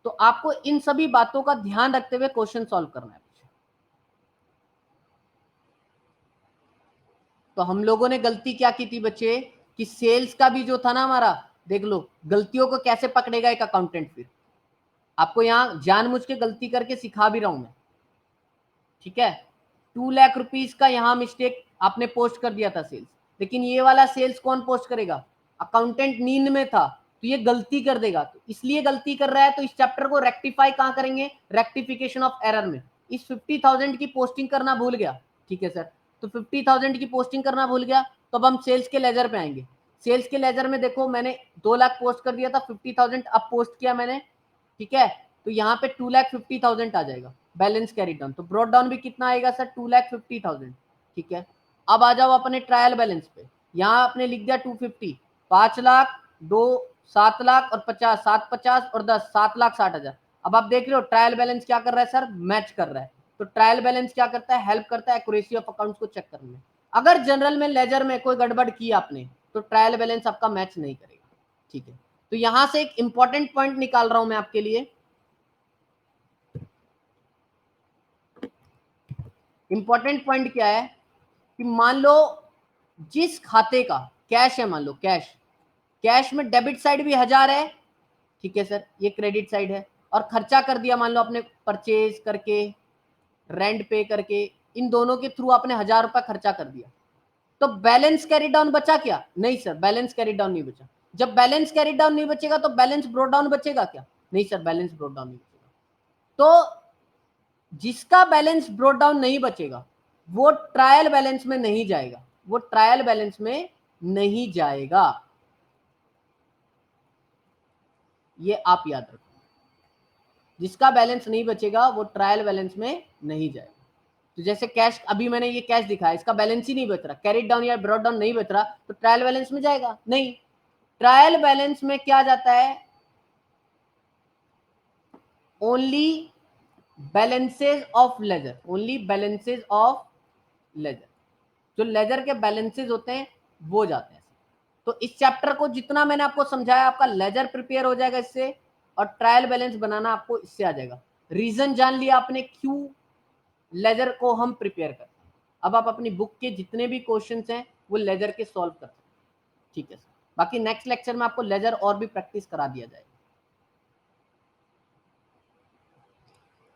तो आपको इन सभी बातों का ध्यान रखते हुए क्वेश्चन सॉल्व करना है। तो हम लोगों ने गलती क्या की थी बच्चे, कि सेल्स का भी जो था ना हमारा, देख लो गलतियों को कैसे पकड़ेगा एक अकाउंटेंट, फिर आपको यहाँ जानबूझ के गलती करके सिखा भी रहा हूं मैं। ठीक है, 2 लाख रुपीस का यहाँ मिस्टेक आपने पोस्ट कर दिया था सेल्स, लेकिन ये वाला सेल्स कौन पोस्ट करेगा, अकाउंटेंट नींद में था, तो ये गलती कर देगा, तो इसलिए गलती कर रहा है। तो इस चैप्टर को रेक्टिफाई कहाँ करेंगे, रेक्टिफिकेशन ऑफ एरर में। इस 50,000 की पोस्टिंग करना भूल गया, ठीक है सर, तो 50,000 की पोस्टिंग करना भूल गया, तो अब हम सेल्स के लेजर पे आएंगे। सेल्स के लेजर में देखो मैंने 2 लाख पोस्ट कर दिया था, 50,000 अब पोस्ट किया मैंने, ठीक है, तो यहाँ पे 2,50,000 आ जाएगा बैलेंस कैरी डाउन। तो ब्रॉड डाउन भी कितना आएगा सर, 2,50,000। ठीक है, अब आ जाओ अपने ट्रायल बैलेंस पे, यहाँ आपने लिख दिया 250, 5 लाख, 2, 7 लाख और 50, 7 50 और 10, 7,60,000। अब आप देख रहे हो ट्रायल बैलेंस क्या कर रहा है सर, मैच कर रहा है। तो ट्रायल बैलेंस क्या करता है, हेल्प करता है एक्यूरेसी ऑफ अकाउंट्स को चेक करने में। अगर जनरल में लेजर में कोई गड़बड़ की आपने, तो ट्रायल बैलेंस आपका मैच नहीं करेगा। ठीक है, तो यहां से एक इंपॉर्टेंट पॉइंट निकाल रहा हूं मैं आपके लिए। इंपॉर्टेंट पॉइंट क्या है कि मान लो जिस खाते का कैश है, मान लो कैश, कैश में डेबिट साइड भी 1,000 है, ठीक है सर, ये क्रेडिट साइड है, और खर्चा कर दिया मान लो आपने परचेज करके, रेंट पे करके, इन दोनों के थ्रू आपने 1,000 रुपया खर्चा कर दिया, तो बैलेंस कैरी डाउन बचा क्या, नहीं सर बैलेंस कैरी डाउन नहीं बचा। जब बैलेंस कैरी डाउन नहीं बचेगा तो बैलेंस ब्रोड डाउन बचेगा क्या, नहीं सर बैलेंस ब्रोड डाउन नहीं बचेगा। तो जिसका बैलेंस ब्रोड डाउन नहीं बचेगा वो ट्रायल बैलेंस में नहीं जाएगा, वो ट्रायल बैलेंस में नहीं जाएगा, ये आप याद रखो। जिसका बैलेंस नहीं बचेगा वो ट्रायल बैलेंस में नहीं जाएगा। तो जैसे कैश, अभी मैंने ये कैश दिखाया, इसका बैलेंस ही नहीं बच रहा, कैरिड डाउन या ब्रॉड डाउन नहीं बच रहा, तो ट्रायल बैलेंस में जाएगा नहीं। ट्रायल बैलेंस में क्या जाता है, only balances of ledger, only balances of ledger, जो लेजर के बैलेंसेज होते हैं वो जाते हैं। तो इस चैप्टर को जितना मैंने आपको समझाया, आपका लेजर प्रिपेयर हो जाएगा इससे, और ट्रायल बैलेंस बनाना आपको इससे आ जाएगा। रीजन जान लिया आपने क्यों लेजर को हम प्रिपेयर करते हैं। अब आप अपनी बुक के जितने भी क्वेश्चंस हैं वो लेजर के सॉल्व कर सकते हैं। ठीक है सर, बाकी नेक्स्ट लेक्चर में आपको लेजर और भी प्रैक्टिस करा दिया जाएगा।